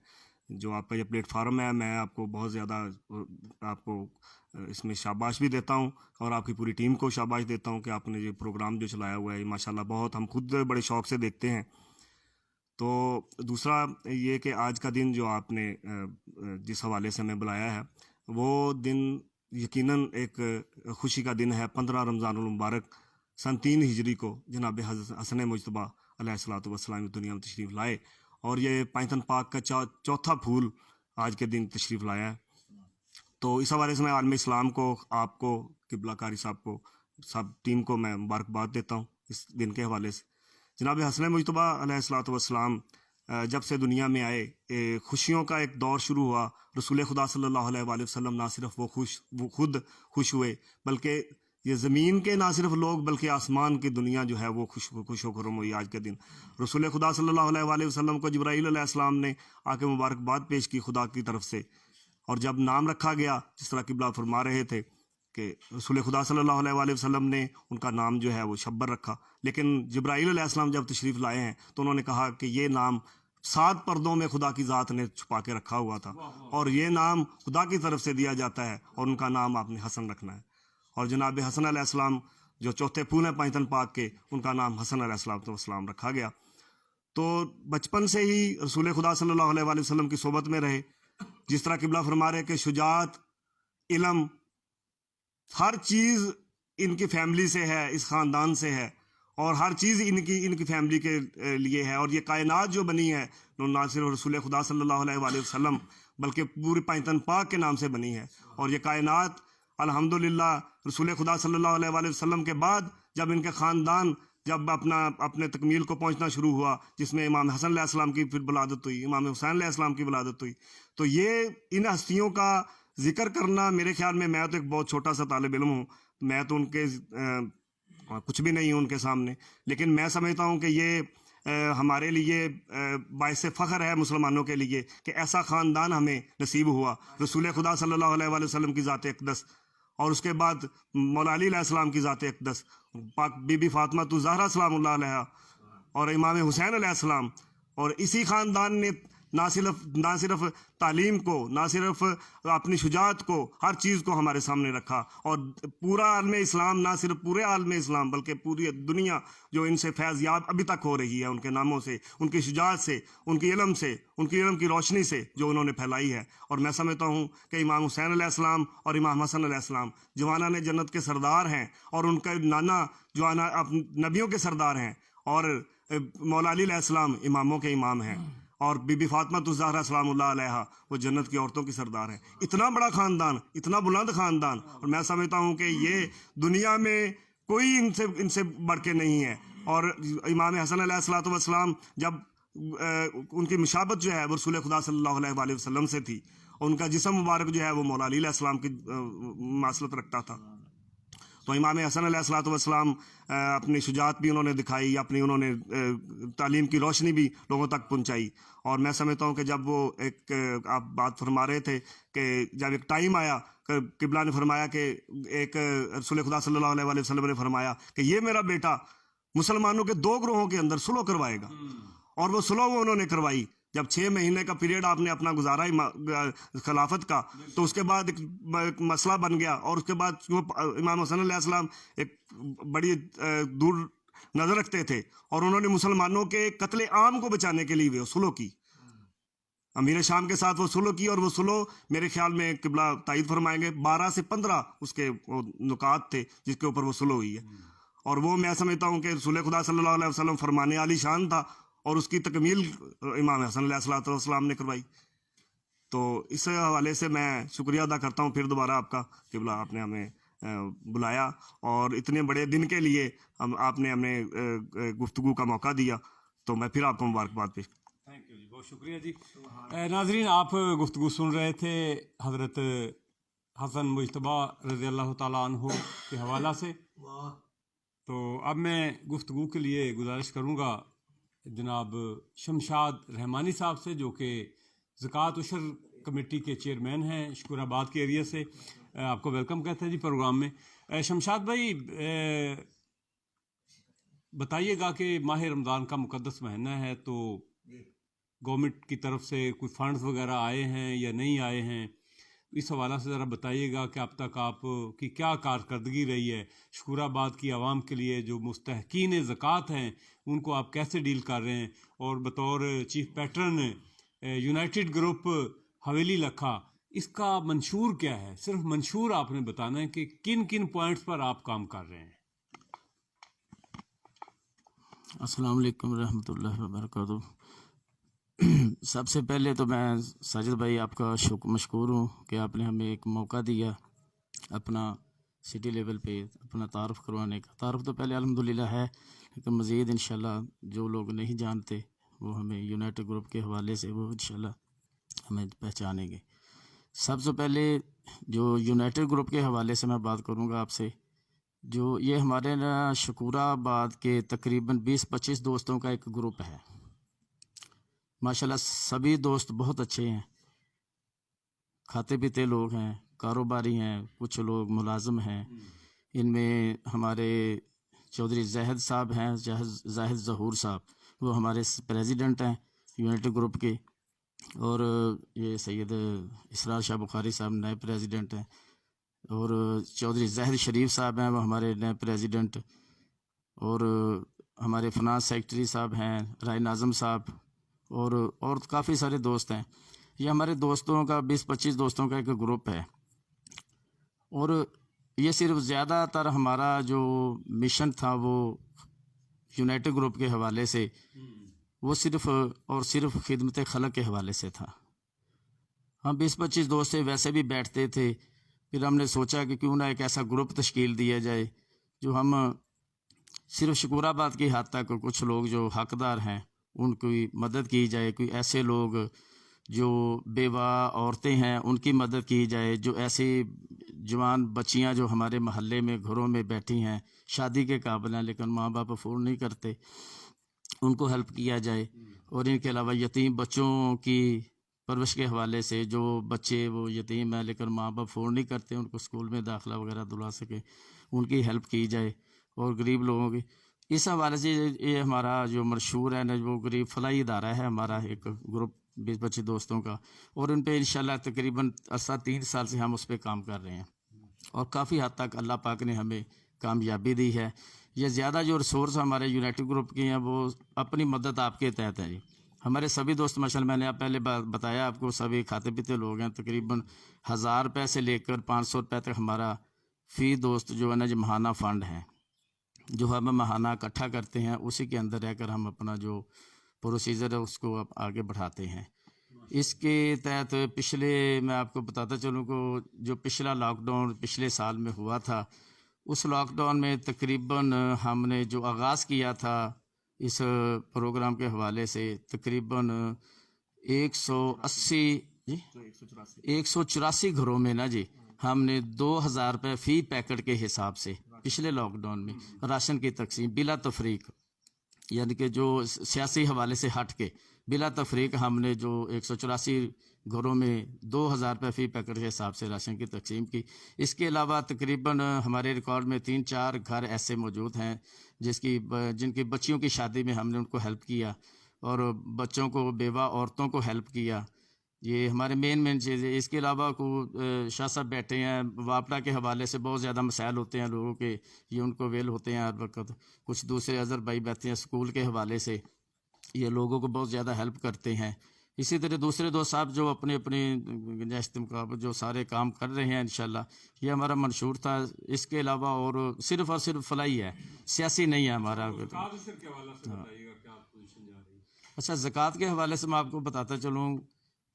جو آپ کا یہ پلیٹ فارم ہے، میں آپ کو بہت زیادہ آپ کو اس میں شاباش بھی دیتا ہوں، اور آپ کی پوری ٹیم کو شاباش دیتا ہوں کہ آپ نے یہ پروگرام جو چلایا ہوا ہے ماشاءاللہ بہت ہم خود بڑے شوق سے دیکھتے ہیں. تو دوسرا یہ کہ آج کا دن جو آپ نے جس حوالے سے ہمیں بلایا ہے، وہ دن یقیناً ایک خوشی کا دن ہے. 15 رمضان المبارک سن 3 ہجری کو جناب حسن مجتبیٰ علیہ الصلوۃ والسلام دنیا میں تشریف لائے، اور یہ پائتھن پاک کا چوتھا پھول آج کے دن تشریف لایا ہے. تو اس حوالے سے میں عالم اسلام کو، آپ کو، قبلہ قاری صاحب کو، سب ٹیم کو میں مبارکباد دیتا ہوں اس دن کے حوالے سے. جناب حسن مجتبیٰ علیہ الصلوۃ والسلام جب سے دنیا میں آئے خوشیوں کا ایک دور شروع ہوا. رسول خدا صلی اللہ علیہ وآلہ وسلم نہ صرف وہ خود خوش ہوئے، بلکہ یہ زمین کے نہ صرف لوگ بلکہ آسمان کی دنیا جو ہے وہ خوش و خرم ہوئی آج کے دن. رسول خدا صلی اللہ علیہ وآلہ وسلم کو جبرائیل علیہ السلام نے آ کے مبارکباد پیش کی خدا کی طرف سے، اور جب نام رکھا گیا جس طرح قبلہ فرما رہے تھے کہ رسول خدا صلی اللہ علیہ وآلہ وسلم نے ان کا نام جو ہے وہ شبر رکھا. لیکن جبرائیل علیہ السلام جب تشریف لائے ہیں تو انہوں نے کہا کہ یہ نام 7 پردوں میں خدا کی ذات نے چھپا کے رکھا ہوا تھا، اور یہ نام خدا کی طرف سے دیا جاتا ہے، اور ان کا نام آپ نے حسن رکھنا ہے. اور جناب حسن علیہ السلام جو چوتھے پھول ہیں پائتن پاک کے، ان کا نام حسن علیہ السلام رکھا گیا. تو بچپن سے ہی رسول خدا صلی اللہ علیہ وآلہ وسلم کی صحبت میں رہے. جس طرح قبلہ فرما رہے کہ شجاعت، علم، ہر چیز ان کی فیملی سے ہے، اس خاندان سے ہے، اور ہر چیز ان کی فیملی کے لیے ہے. اور یہ کائنات جو بنی ہے نہ صرف رسول خدا صلی اللہ علیہ وآلہ وسلم بلکہ پوری پائتن پاک کے نام سے بنی ہے. اور یہ کائنات الحمدللہ رسول خدا صلی اللہ علیہ وآلہ وسلم کے بعد جب ان کے خاندان جب اپنے تکمیل کو پہنچنا شروع ہوا، جس میں امام حسن علیہ السلام کی پھر ولادت ہوئی، امام حسین علیہ السلام کی ولادت ہوئی، تو یہ ان ہستیوں کا ذکر کرنا میرے خیال میں تو ایک بہت چھوٹا سا طالب علم ہوں، میں تو ان کے کچھ بھی نہیں ہوں ان کے سامنے، لیکن میں سمجھتا ہوں کہ یہ ہمارے لیے باعث فخر ہے مسلمانوں کے لیے کہ ایسا خاندان ہمیں نصیب ہوا. رسول خدا صلی اللہ علیہ وآلہ وسلم کی ذات اقدس، اور اس کے بعد مولا علی علیہ السلام کی ذات اقدس، پاک بی بی فاطمہ الزہرا سلام اللہ علیہ، اور امام حسین علیہ السلام. اور اسی خاندان نے نہ صرف تعلیم کو، نہ صرف اپنی شجاعت کو، ہر چیز کو ہمارے سامنے رکھا. اور پورا عالم اسلام، نہ صرف پورے عالم اسلام بلکہ پوری دنیا جو ان سے فیض یاب ابھی تک ہو رہی ہے، ان کے ناموں سے، ان کی شجاعت سے، ان کے علم سے، ان کی علم کی روشنی سے جو انہوں نے پھیلائی ہے. اور میں سمجھتا ہوں کہ امام حسین علیہ السلام اور امام حسن علیہ السلام جوانان جنت کے سردار ہیں، اور ان کا نانا جو نبیوں کے سردار ہیں، اور مولا علی علیہ السلام اماموں کے امام ہیں، اور بی بی فاطمہ الزہرا سلام اللہ علیہ وہ جنت کی عورتوں کی سردار ہیں. اتنا بڑا خاندان، اتنا بلند خاندان، اور میں سمجھتا ہوں کہ یہ دنیا میں کوئی ان سے بڑھ کے نہیں ہے. اور امام حسن علیہ السلام جب ان کی مشابت جو ہے وہ رسول خدا صلی اللہ علیہ وآلہ وسلم سے تھی، اور ان کا جسم مبارک جو ہے وہ مولا علی علیہ السلام کی مماثلت رکھتا تھا. تو امام حسن علیہ السلام اپنی شجاعت بھی انہوں نے دکھائی، انہوں نے تعلیم کی روشنی بھی لوگوں تک پہنچائی. اور میں سمجھتا ہوں کہ جب وہ ایک آپ بات فرما رہے تھے کہ جب ایک ٹائم آیا، قبلہ نے فرمایا کہ ایک رسول خدا صلی اللہ علیہ وآلہ وسلم نے فرمایا کہ یہ میرا بیٹا مسلمانوں کے 2 گروہوں کے اندر صلح کروائے گا. اور وہ صلح انہوں نے کروائی. جب 6 مہینے کا پیریڈ آپ نے اپنا گزارا خلافت کا، تو اس کے بعد ایک مسئلہ بن گیا. اور اس کے بعد امام حسن علیہ السلام ایک بڑی دور نظر رکھتے تھے، اور انہوں نے مسلمانوں کے قتل عام کو بچانے کے لیے وہ صلح کی. امیر شام کے ساتھ وہ صلح کی، اور وہ صلح میرے خیال میں قبلہ تائید فرمائیں گے 12 سے 15 اس کے نکات تھے جس کے اوپر وہ صلح ہوئی ہے. اور وہ میں سمجھتا ہوں کہ رسول خدا صلی اللہ علیہ وسلم فرمانے عالی شان تھا، اور اس کی تکمیل امام حسن علیہ السلام نے کروائی. تو اس حوالے سے میں شکریہ ادا کرتا ہوں پھر دوبارہ آپ کا، قبلہ آپ نے ہمیں بلایا، اور اتنے بڑے دن کے لیے آپ نے ہمیں گفتگو کا موقع دیا. تو میں پھر آپ کو مبارکباد پیش کرتا ہوں. تھینک یو جی، بہت شکریہ جی. ناظرین، آپ گفتگو سن رہے تھے حضرت حسن مجتبیٰ رضی اللہ تعالیٰ عنہ کے حوالہ سے. تو اب میں گفتگو کے لیے گزارش کروں گا جناب شمشاد رحمانی صاحب سے، جو کہ زکوٰۃ عشر کمیٹی کے چیئرمین ہیں شکور آباد کے ایریا سے. آپ کو ویلکم کہتے ہیں جی پروگرام میں. شمشاد بھائی، بتائیے گا کہ ماہ رمضان کا مقدس مہینہ ہے، تو گورنمنٹ کی طرف سے کوئی فنڈز وغیرہ آئے ہیں یا نہیں آئے ہیں؟ اس حوالہ سے ذرا بتائیے گا کہ اب تک آپ کی کیا کارکردگی رہی ہے شکور آباد کی عوام کے لیے. جو مستحقین زکوٰۃ ہیں ان کو آپ کیسے ڈیل کر رہے ہیں؟ اور بطور چیف پیٹرن یونائٹڈ گروپ حویلی لکھا، اس کا منشور کیا ہے؟ صرف منشور آپ نے بتانا ہے کہ کن کن پوائنٹس پر آپ کام کر رہے ہیں. السلام علیکم ورحمۃ اللہ وبرکاتہ. سب سے پہلے تو میں ساجد بھائی آپ کا مشکور ہوں کہ آپ نے ہمیں ایک موقع دیا اپنا سٹی لیول پہ اپنا تعارف کروانے کا. تعارف تو پہلے الحمدللہ ہے، لیکن مزید انشاءاللہ جو لوگ نہیں جانتے وہ ہمیں یونائٹڈ گروپ کے حوالے سے وہ انشاءاللہ ہمیں پہچانیں گے۔ سب سے پہلے جو یونائٹڈ گروپ کے حوالے سے میں بات کروں گا آپ سے، جو یہ ہمارے نا شکورہ آباد کے تقریباً 20-25 دوستوں کا ایک گروپ ہے۔ ماشاءاللہ سبھی دوست بہت اچھے ہیں، کھاتے پیتے لوگ ہیں، کاروباری ہیں، کچھ لوگ ملازم ہیں۔ ان میں ہمارے چودھری زاہد صاحب ہیں، زاہد ظہور صاحب، وہ ہمارے پریزیڈنٹ ہیں یونائٹڈ گروپ کے، اور یہ سید اسرار شاہ بخاری صاحب نئے پریزیڈنٹ ہیں، اور چودھری زاہد شریف صاحب ہیں، وہ ہمارے نئے پریزیڈنٹ، اور ہمارے فنانس سیکٹری صاحب ہیں رائے ناظم صاحب، اور کافی سارے دوست ہیں۔ یہ ہمارے دوستوں کا 20-25 دوستوں کا ایک گروپ ہے، اور یہ صرف زیادہ تر ہمارا جو مشن تھا وہ یونائٹڈ گروپ کے حوالے سے وہ صرف اور صرف خدمت خلق کے حوالے سے تھا۔ ہم 20-25 دوست سے ویسے بھی بیٹھتے تھے، پھر ہم نے سوچا کہ کیوں نہ ایک ایسا گروپ تشکیل دیا جائے جو ہم صرف شکورہ آباد کی حد تک کچھ لوگ جو حقدار ہیں ان کی مدد کی جائے، کوئی ایسے لوگ جو بیوہ عورتیں ہیں ان کی مدد کی جائے، جو ایسی جوان بچیاں جو ہمارے محلے میں گھروں میں بیٹھی ہیں شادی کے قابل ہیں لیکن ماں باپ افورڈ نہیں کرتے، ان کو ہیلپ کیا جائے۔ اور ان کے علاوہ یتیم بچوں کی پرورش کے حوالے سے جو بچے وہ یتیم ہیں لیکن ماں باپ افورڈ نہیں کرتے ان کو اسکول میں داخلہ وغیرہ دلوا سکے، ان کی ہیلپ کی جائے، اور غریب لوگوں کی اس حوالے سے یہ ہمارا جو مشہور ہے نا وہ غریب فلاحی ادارہ ہے ہمارا ایک گروپ 20-25 دوستوں کا، اور ان پہ انشاءاللہ تقریباً 3 سال سے ہم اس پہ کام کر رہے ہیں، اور کافی حد تک اللہ پاک نے ہمیں کامیابی دی ہے۔ یہ زیادہ جو ریسورس ہمارے یونائٹڈ گروپ کے ہیں وہ اپنی مدد آپ کے تحت ہے جی۔ ہمارے سبھی دوست ماشاءاللہ میں نے آپ پہلے بتایا آپ کو سبھی کھاتے پیتے لوگ ہیں، تقریباً 1000 روپے سے لے کر 500 روپے تک ہمارا فی دوست جو ہے نا جو ماہانہ فنڈ ہے جو ہم ماہانہ اکٹھا کرتے ہیں، اسی کے اندر رہ کر ہم اپنا جو پروسیجر ہے اس کو اب آگے بڑھاتے ہیں۔ اس کے تحت پچھلے میں آپ کو بتاتا چلوں کہ جو پچھلا لاک ڈاؤن پچھلے سال میں ہوا تھا، اس لاک ڈاؤن میں تقریباً ہم نے جو آغاز کیا تھا اس پروگرام کے حوالے سے تقریباً 184 گھروں میں نا جی ہم نے 2000 روپے فی پیکٹ کے حساب سے پچھلے لاک ڈاؤن میں راشن کی تقسیم بلا تفریق، یعنی کہ جو سیاسی حوالے سے ہٹ کے بلا تفریق ہم نے جو 184 گھروں میں 2000 روپے فی پیکٹ کے حساب سے راشن کی تقسیم کی۔ اس کے علاوہ تقریباً ہمارے ریکارڈ میں 3-4 گھر ایسے موجود ہیں جن کی بچیوں کی شادی میں ہم نے ان کو ہیلپ کیا، اور بچوں کو بیوہ عورتوں کو ہیلپ کیا۔ یہ ہمارے مین چیز ہے۔ اس کے علاوہ کو شاہ صاحب بیٹھے ہیں، واپڈا کے حوالے سے بہت زیادہ مسائل ہوتے ہیں لوگوں کے، یہ ان کو ویل ہوتے ہیں ہر وقت۔ کچھ دوسرے اظہر بھائی بیٹھے ہیں اسکول کے حوالے سے، یہ لوگوں کو بہت زیادہ ہیلپ کرتے ہیں۔ اسی طرح دوسرے دوست صاحب جو اپنے گنجائش کے مطابق جو سارے کام کر رہے ہیں انشاءاللہ، یہ ہمارا منشور تھا۔ اس کے علاوہ اور صرف فلاحی ہے، سیاسی نہیں ہے ہمارا۔ اچھا زکوٰۃ کے حوالے سے میں آپ کو بتاتا چلوں،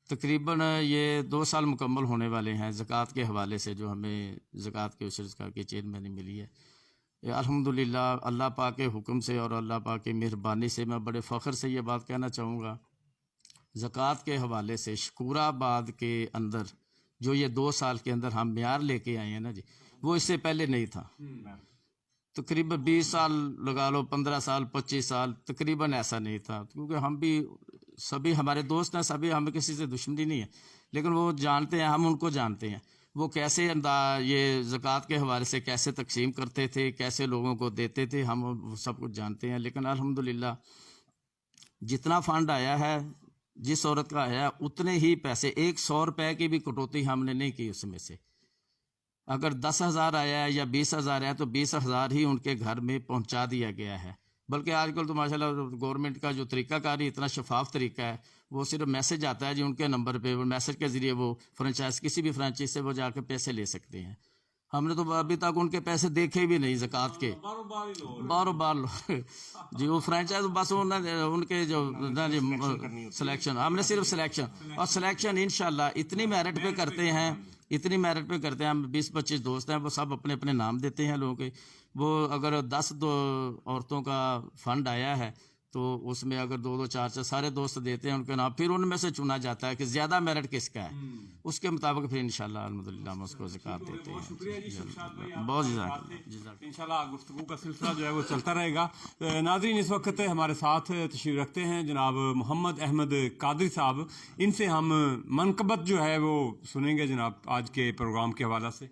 تقریباً یہ 2 سال مکمل ہونے والے ہیں زکوٰۃ کے حوالے سے جو ہمیں زکوٰۃ کے اشرکا کی چیئرمینی ملی ہے۔ الحمدللہ اللہ پاک کے حکم سے اور اللہ پاک کی مہربانی سے میں بڑے فخر سے یہ بات کہنا چاہوں گا، زکوٰۃ کے حوالے سے شکورہ آباد کے اندر جو یہ 2 سال کے اندر ہم معیار لے کے آئے ہیں نا جی، وہ اس سے پہلے نہیں تھا۔ تقریباً 20 سال لگا لو، 15 سال 25 سال تقریباً ایسا نہیں تھا، کیونکہ ہم بھی سبھی ہمارے دوست ہیں، سبھی ہمیں کسی سے دشمنی نہیں ہے، لیکن وہ جانتے ہیں، ہم ان کو جانتے ہیں وہ کیسے یہ زکوٰۃ کے حوالے سے کیسے تقسیم کرتے تھے، کیسے لوگوں کو دیتے تھے، ہم وہ سب کچھ جانتے ہیں۔ لیکن الحمدللہ جتنا فنڈ آیا ہے، جس عورت کا آیا اتنے ہی پیسے، 100 روپے کی بھی کٹوتی ہم نے نہیں کی اس میں سے۔ اگر 10,000 آیا ہے یا 20,000 آیا تو 20,000 ہی ان کے گھر میں پہنچا دیا گیا ہے۔ بلکہ آج کل تو ماشاءاللہ گورنمنٹ کا جو طریقہ کاری اتنا شفاف طریقہ ہے، وہ صرف میسج آتا ہے جی ان کے نمبر پہ، وہ میسج کے ذریعے وہ فرنچائز کسی بھی فرنچائز سے وہ جا کے پیسے لے سکتے ہیں۔ ہم نے تو ابھی تک ان کے پیسے دیکھے بھی نہیں زکوٰۃ کے، بار جی وہ فرنچائز بس ان کے جو سلیکشن، ہم نے صرف سلیکشن، اور سلیکشن انشاءاللہ اتنی میرٹ پہ کرتے ہیں، ہم 20-25 دوست ہیں، وہ سب اپنے اپنے نام دیتے ہیں لوگوں کے۔ وہ اگر 10 عورتوں کا فنڈ آیا ہے تو اس میں اگر 2 2 4 4 سارے دوست دیتے ہیں ان کے نام، پھر ان میں سے چنا جاتا ہے کہ زیادہ میرٹ کس کا ہے، اس کے مطابق پھر انشاءاللہ الحمدللہ ہم اس کو زکوٰۃ دیتے ہیں. شکریہ جی شمشاد بھائی، بہت جزاک انشاءاللہ گفتگو کا سلسلہ جو ہے وہ چلتا رہے گا. ناظرین اس وقت ہمارے ساتھ تشریف رکھتے ہیں جناب محمد احمد قادری صاحب. ان سے ہم منقبت جو ہے وہ سنیں گے جناب آج کے پروگرام کے حوالہ سے.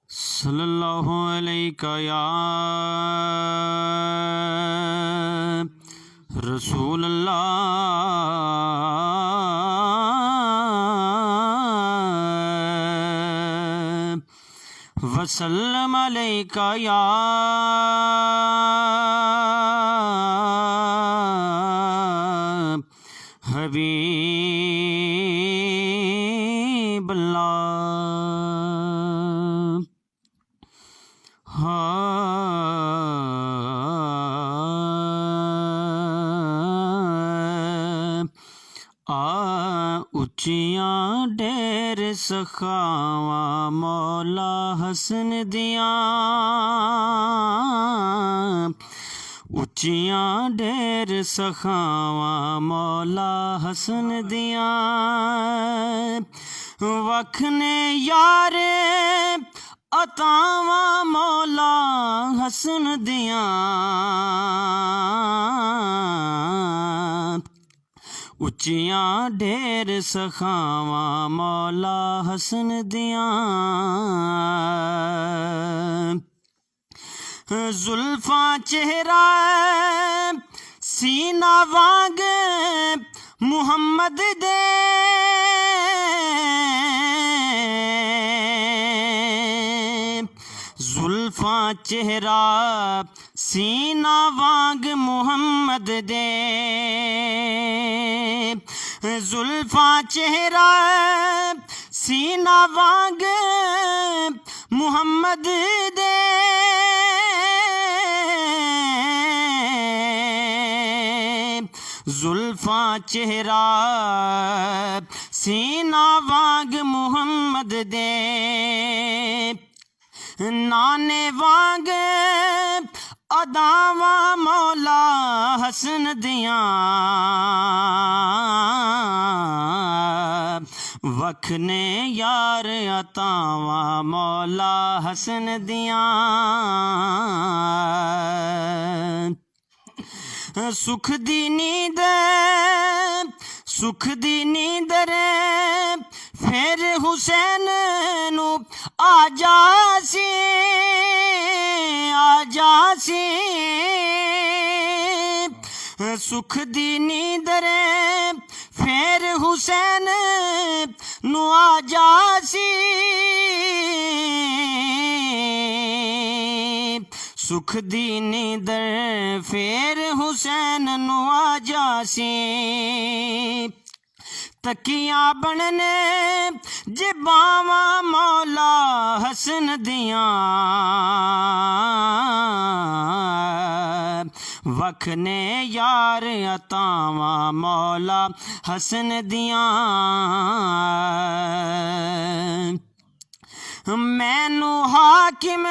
صلی اللہ علیہ یا رسول اللہ وسلم علیہ یا حبیب اللہ. اچیاں ڈیر سخاواں مولا حسن دیاں، اچیاں ڈیر سخاواں مولا حسن دیاں، وکھ نے یار عطاواں مولا حسن دیاں، اچیاں ڈیر سخاواں مولا حسن دیاں، زلفاں چہرہ سینہ وانگ محمد دے، زلفاں چہرہ سینہ وانگ محمد دے، زلفاں چہرہ سینہ وانگ محمد دے، زلفاں چہرہ سینہ وانگ محمد دے، نانے وانگ اداواں مولا حسن دیاں، وکھ نے یار عطاواں مولا حسن دیاں، سکھ دی نیند سکھ دی نیندر پھر حسین نو آ جاسی آ جاسی، سکھ دی نیندر پھر حسین نو آ جاسی، سکھ دی نیندر پھر حسین نو آ جاسی، تکیاں بننے جباواں مولا حسن دیاں، وکھ نے یار عطاواں مولا حسن دیاں، مینو حاکم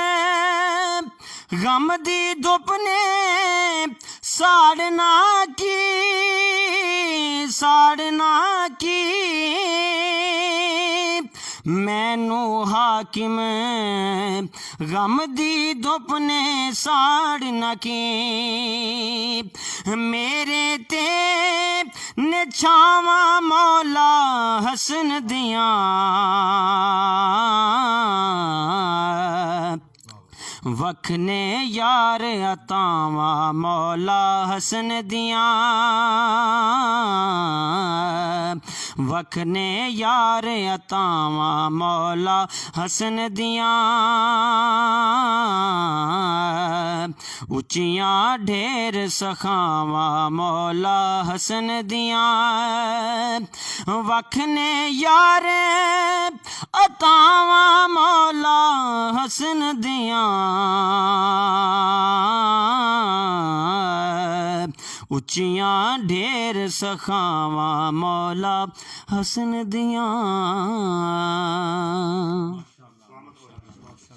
غم دی دھپ نے ساڑنا کی ساڑنا کی، مینو حاکم غم دی دھپ نے ساڑنا کی، میرے تے نچھاواں مولا حسن دیاں، وکھ نے یار عطاواں مولا حسن دیاں، وکھ نے یار عطاواں مولا حسن دیاں، اچیاں ڈھیر سخاواں مولا حسن دیاں، وکھ نے یار عطاواں مولا حسن دیاں، اچیاں ڈھیر سخاواں مولا حسن دیاں.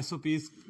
SOPs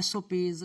SOPs,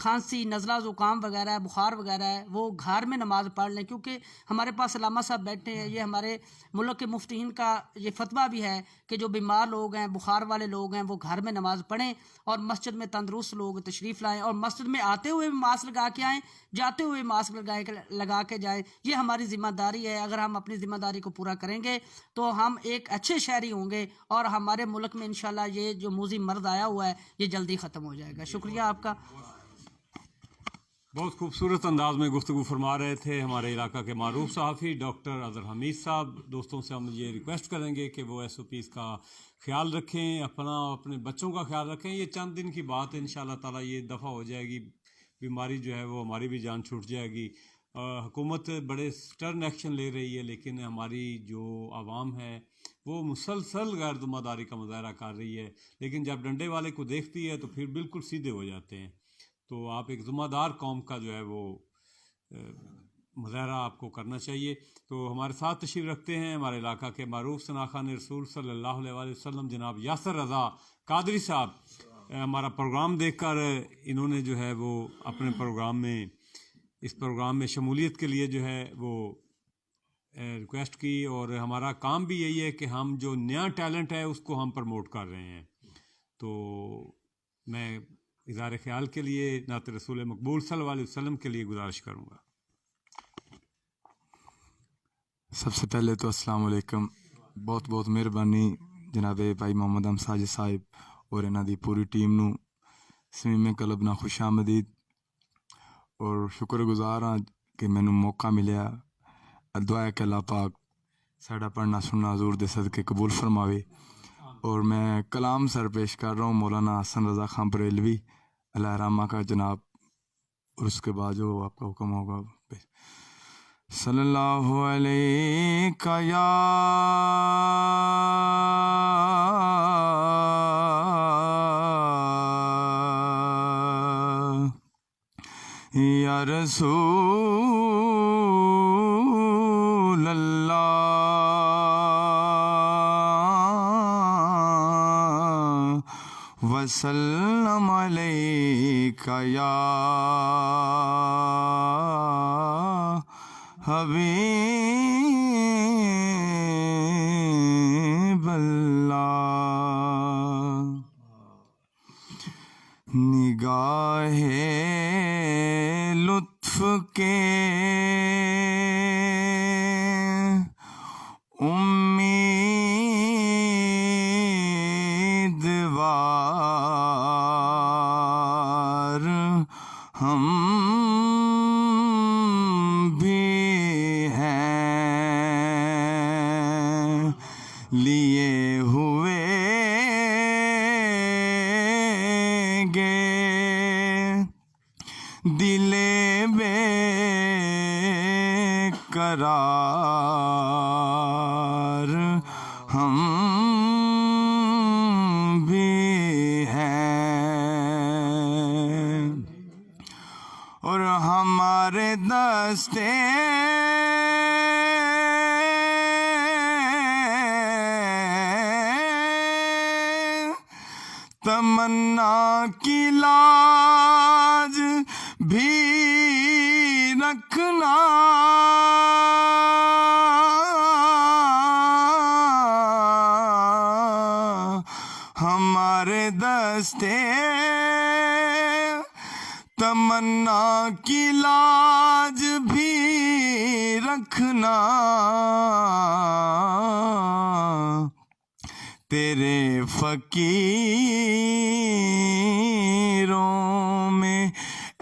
کھانسی نزلہ زکام وغیرہ ہے بخار وغیرہ ہے وہ گھر میں نماز پڑھ لیں، کیونکہ ہمارے پاس علامہ صاحب بیٹھے ہیں، یہ ہمارے ملک کے مفتین کا یہ فتویٰ بھی ہے کہ جو بیمار لوگ ہیں بخار والے لوگ ہیں وہ گھر میں نماز پڑھیں اور مسجد میں تندرست لوگ تشریف لائیں اور مسجد میں آتے ہوئے بھی ماسک لگا کے آئیں، جاتے ہوئے ماسک لگا کے جائیں۔ یہ ہماری ذمہ داری ہے، اگر ہم اپنی ذمہ داری کو پورا کریں گے تو ہم ایک اچھے شہری ہوں گے اور ہمارے ملک میں انشاءاللہ یہ جو موذی مرض آیا ہوا ہے یہ جلدی ختم ہو جائے گا۔ شکریہ آپ کا۔ بہت خوبصورت انداز میں گفتگو فرما رہے تھے ہمارے علاقہ کے معروف صحافی ڈاکٹر اظہر حمید صاحب۔ دوستوں سے ہم یہ ریکویسٹ کریں گے کہ وہ SOPs کا خیال رکھیں، اپنے بچوں کا خیال رکھیں۔ یہ چند دن کی بات ہے، انشاءاللہ تعالیٰ یہ دفع ہو جائے گی، بیماری جو ہے وہ ہماری بھی جان چھوٹ جائے گی۔ حکومت بڑے سٹرن ایکشن لے رہی ہے، لیکن ہماری جو عوام ہے وہ مسلسل غیر ذمہ داری کا مظاہرہ کر رہی ہے، لیکن جب ڈنڈے والے کو دیکھتی ہے تو پھر بالکل سیدھے ہو جاتے ہیں۔ تو آپ ایک ذمہ دار قوم کا جو ہے وہ مظاہرہ آپ کو کرنا چاہیے۔ تو ہمارے ساتھ تشریف رکھتے ہیں ہمارے علاقہ کے معروف ثناخوان رسول صلی اللہ علیہ وآلہ وسلم جناب یاسر رضا قادری صاحب۔ ہمارا پروگرام دیکھ کر انہوں نے جو ہے وہ اپنے اس پروگرام میں شمولیت کے لیے جو ہے وہ ریکویسٹ کی، اور ہمارا کام بھی یہی ہے کہ ہم جو نیا ٹیلنٹ ہے اس کو ہم پروموٹ کر رہے ہیں۔ تو میں اظہار خیال کے لیے نعت رسول مقبول صلی اللہ علیہ وسلم کے لیے گزارش کروں گا۔ سب سے پہلے تو السلام علیکم، بہت بہت مہربانی جناب بھائی محمد احمد ساجد صاحب اور انہاں دی پوری ٹیم نو صمیم قلب نال خوش آمدید، اور شکر گزار ہاں کہ مینوں موقع ملیا۔ دعا ہے کہ اللہ پاک ساڈا پڑھنا سننا حضور دے صدقے قبول فرماوے۔ اور میں کلام سر پیش کر رہا ہوں مولانا حسن رضا خان بریلوی اللہ رحمہ کا جناب، اور اس کے بعد جو آپ کا حکم ہوگا صلی اللہ علیہ یا رسول اللہ وسلم علیک یا حبیب اللہ۔ نگاہ لطف کے امیدوار ہم بھی ہیں، لیے ہوئے گے دل بے قرار ہم بھی ہیں، اور ہمارے دستے تمنا کی لاج بھی رکھنا، ہمارے دستے تمنا کی لاج بھی رکھنا، تیرے فقیروں میں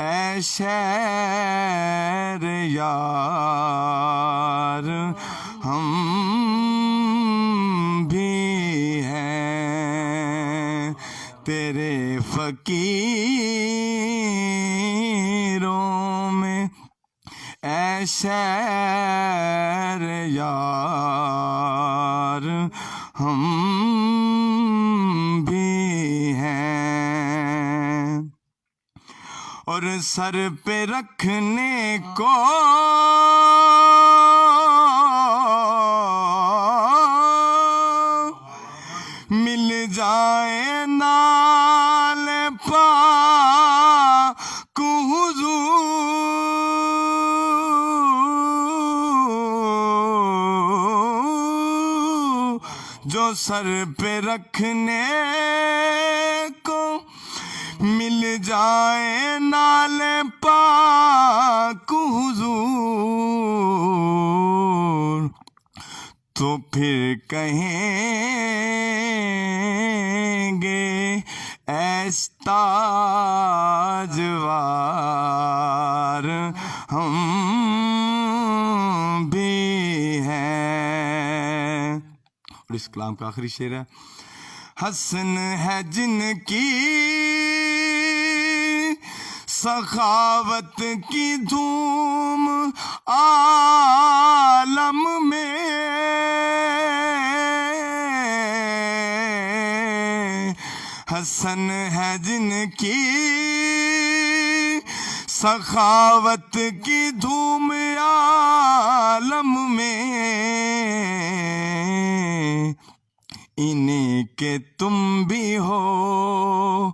اے شہر یار ہم بھی ہیں، تیرے فقیروں میں اے شہر یار ہم بھی ہیں، اور سر پہ رکھنے کو مل جائے نال پاک سر پہ رکھنے کو مل جائے نال پاک حضور تو پھر کہیں گے ایس تاجوار ہم بھی ہیں. اور اس کلام کا آخری شعر ہے: حسن ہے جن کی سخاوت کی دھوم عالم میں، حسن ہے جن کی سخاوت کی دھوم عالم میں، انہیں کہ تم بھی ہو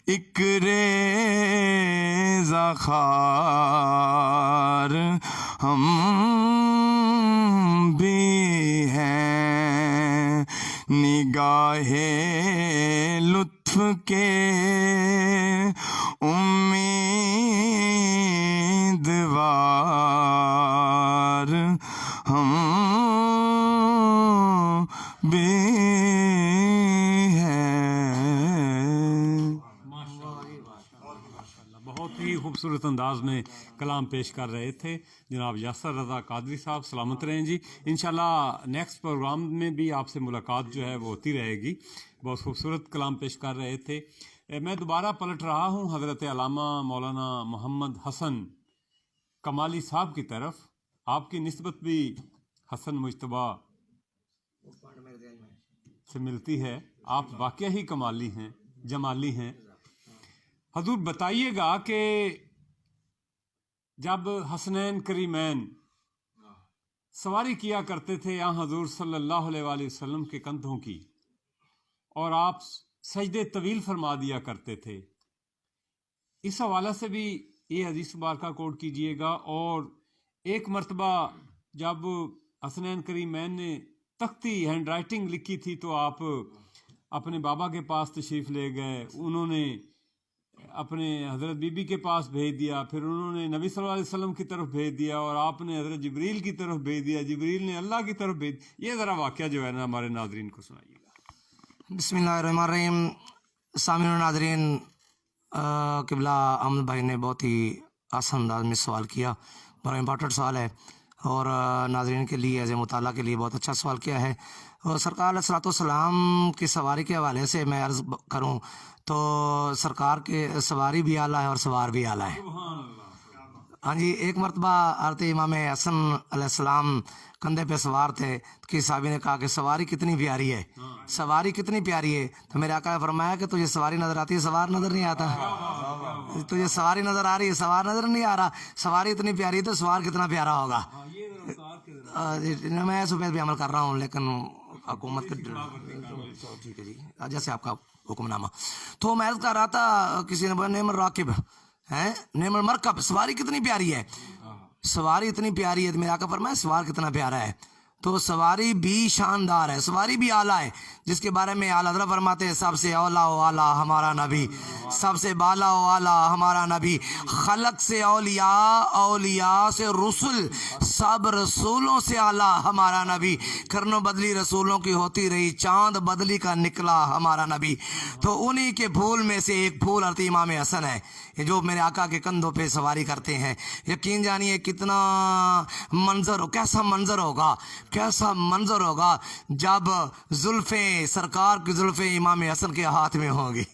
ایک ریزہ خار ہم بھی ہیں. نگاہ لطف کے امیدوار ہم بھی بہت ہی خوبصورت انداز میں کلام پیش کر رہے تھے جناب یاسر رضا قادری صاحب. سلامت رہیں جی. انشاءاللہ نیکسٹ پروگرام میں بھی آپ سے ملاقات جو ہے وہ ہوتی رہے گی. بہت خوبصورت کلام پیش کر رہے تھے. میں دوبارہ پلٹ رہا ہوں حضرت علامہ مولانا محمد حسن کمالی صاحب کی طرف. آپ کی نسبت بھی حسن مجتبیٰ سے ملتی ہے. آپ واقعہ ہی کمالی ہیں، جمالی ہیں. حضور بتائیے گا کہ جب حسنین کریمین سواری کیا کرتے تھے یہاں حضور صلی اللہ علیہ وآلہ وسلم کے کندھوں کی، اور آپ سجدے طویل فرما دیا کرتے تھے، اس حوالے سے بھی یہ حدیث مبارکہ کوٹ کیجئے گا. اور ایک مرتبہ جب حسنین کریمین نے تختی ہینڈ رائٹنگ لکھی تھی تو آپ اپنے بابا کے پاس تشریف لے گئے، انہوں نے اپنے حضرت بی بی کے پاس بھیج دیا، پھر انہوں نے نبی صلی اللہ علیہ وسلم کی طرف بھیج دیا، اور آپ نے حضرت جبریل کی طرف بھیج دیا، جبریل نے اللہ کی طرف بھیج. یہ ذرا واقعہ جو ہے نا ہمارے ناظرین کو سنائیے گا. بسم اللہ الرحمن الرحیم. سامعین و ناظرین، قبلہ احمد بھائی نے بہت ہی آسان انداز میں سوال کیا، بڑا امپورٹنٹ سوال ہے، اور ناظرین کے لیے ایز اے مطالعہ کے لیے بہت اچھا سوال کیا ہے. اور سرکار علیہ الصلوۃ والسلام کی سواری کے حوالے سے میں عرض کروں تو سرکار کے سواری بھی اعلیٰ ہے اور سوار بھی اعلیٰ ہے. ہاں جی، ایک مرتبہ حضرت امام حسن علیہ السلام کندھے پہ سوار تھے، کہ صحابی نے کہا کہ سواری کتنی پیاری ہے، سواری کتنی پیاری ہے. تو میرے آقا نے فرمایا کہ تجھے سواری نظر آتی ہے، سوار نظر نہیں آتا. تجھے سواری نظر آ رہی ہے، سوار نظر نہیں آ رہا. سواری اتنی پیاری ہے تو سوار کتنا پیارا ہوگا. میں سپید پہ عمل کر رہا ہوں، لیکن حکومت کے ٹھیک ہے جی، جیسے آپ کا حکم نامہ. تو میں کر رہا تھا، کسی نے بولا نعم الراکب ہے، نعم المرکب، سواری کتنی پیاری ہے، سواری اتنی پیاری ہے. میرے آقا فرمایا سوار کتنا پیارا ہے. تو سواری بھی شاندار ہے، سواری بھی اعلیٰ ہے، جس کے بارے میں اعلیٰ حضرت فرماتے ہیں سب سے اولا و اعلیٰ ہمارا نبی، سب سے بالا و اعلیٰ ہمارا نبی. خلق سے اولیاء، اولیاء سے رسول، سب رسولوں سے اعلیٰ ہمارا نبی. کرن و بدلی رسولوں کی ہوتی رہی، چاند بدلی کا نکلا ہمارا نبی. تو انہی کے پھول میں سے ایک پھول حضرت امام حسن ہے، جو میرے آقا کے کندھوں پہ سواری کرتے ہیں. یقین جانیے کتنا منظر، کیسا منظر ہوگا، کیسا منظر ہوگا جب زلفیں، سرکار کی زلفیں امام حسن کے ہاتھ میں ہوں گی.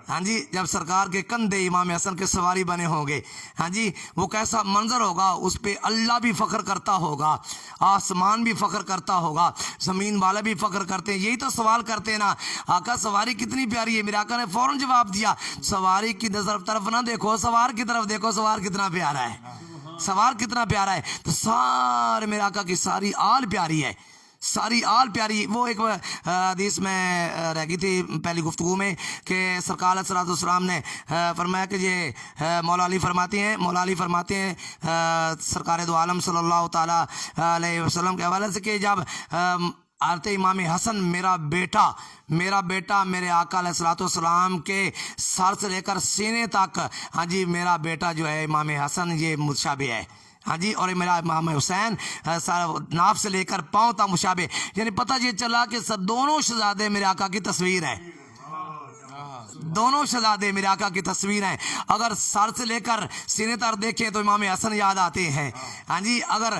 ہاں جی، جب سرکار کے کندھے امام حسن کے سواری بنے ہوں گے، ہاں جی، وہ کیسا منظر ہوگا. اس پہ اللہ بھی فخر کرتا ہوگا، آسمان بھی فخر کرتا ہوگا، زمین والے بھی فخر کرتے ہیں. یہی تو سوال کرتے ہیں نا، آقا سواری کتنی پیاری ہے. میرے آقا نے فوراً جواب دیا، سواری کی طرف نہ دیکھو، سوار کی طرف دیکھو، سوار کتنا پیارا ہے، سوار کتنا پیارا ہے. تو سارے میرے آقا کی ساری آل پیاری ہے، ساری آل پیاری. وہ ایک حدیث میں رہ گئی تھی پہلی گفتگو میں کہ سرکار علیہ السلام نے فرمایا کہ یہ مولا علی فرماتے ہیں سرکار دو عالم صلی اللہ تعالیٰ علیہ وسلم کے حوالے سے کہ جب حضرت امام حسن میرا بیٹا میرے آقا علیہ الصلوۃ والسلام کے سر سے لے کر سینے تک، ہاں جی میرا بیٹا جو ہے امام حسن یہ مشابہ ہے، ہاں جی، اور میرا امام حسین ناف سے لے کر پاؤں تک مشابہ، یعنی پتہ یہ چلا کہ دونوں شہزادے میرے آقا کی تصویر ہے، دونوں شہزادے میرے آقا کی تصویر ہیں۔ اگر سر سے لے کر سینے تک دیکھیں تو امام حسن یاد آتے ہیں، ہاں جی، اگر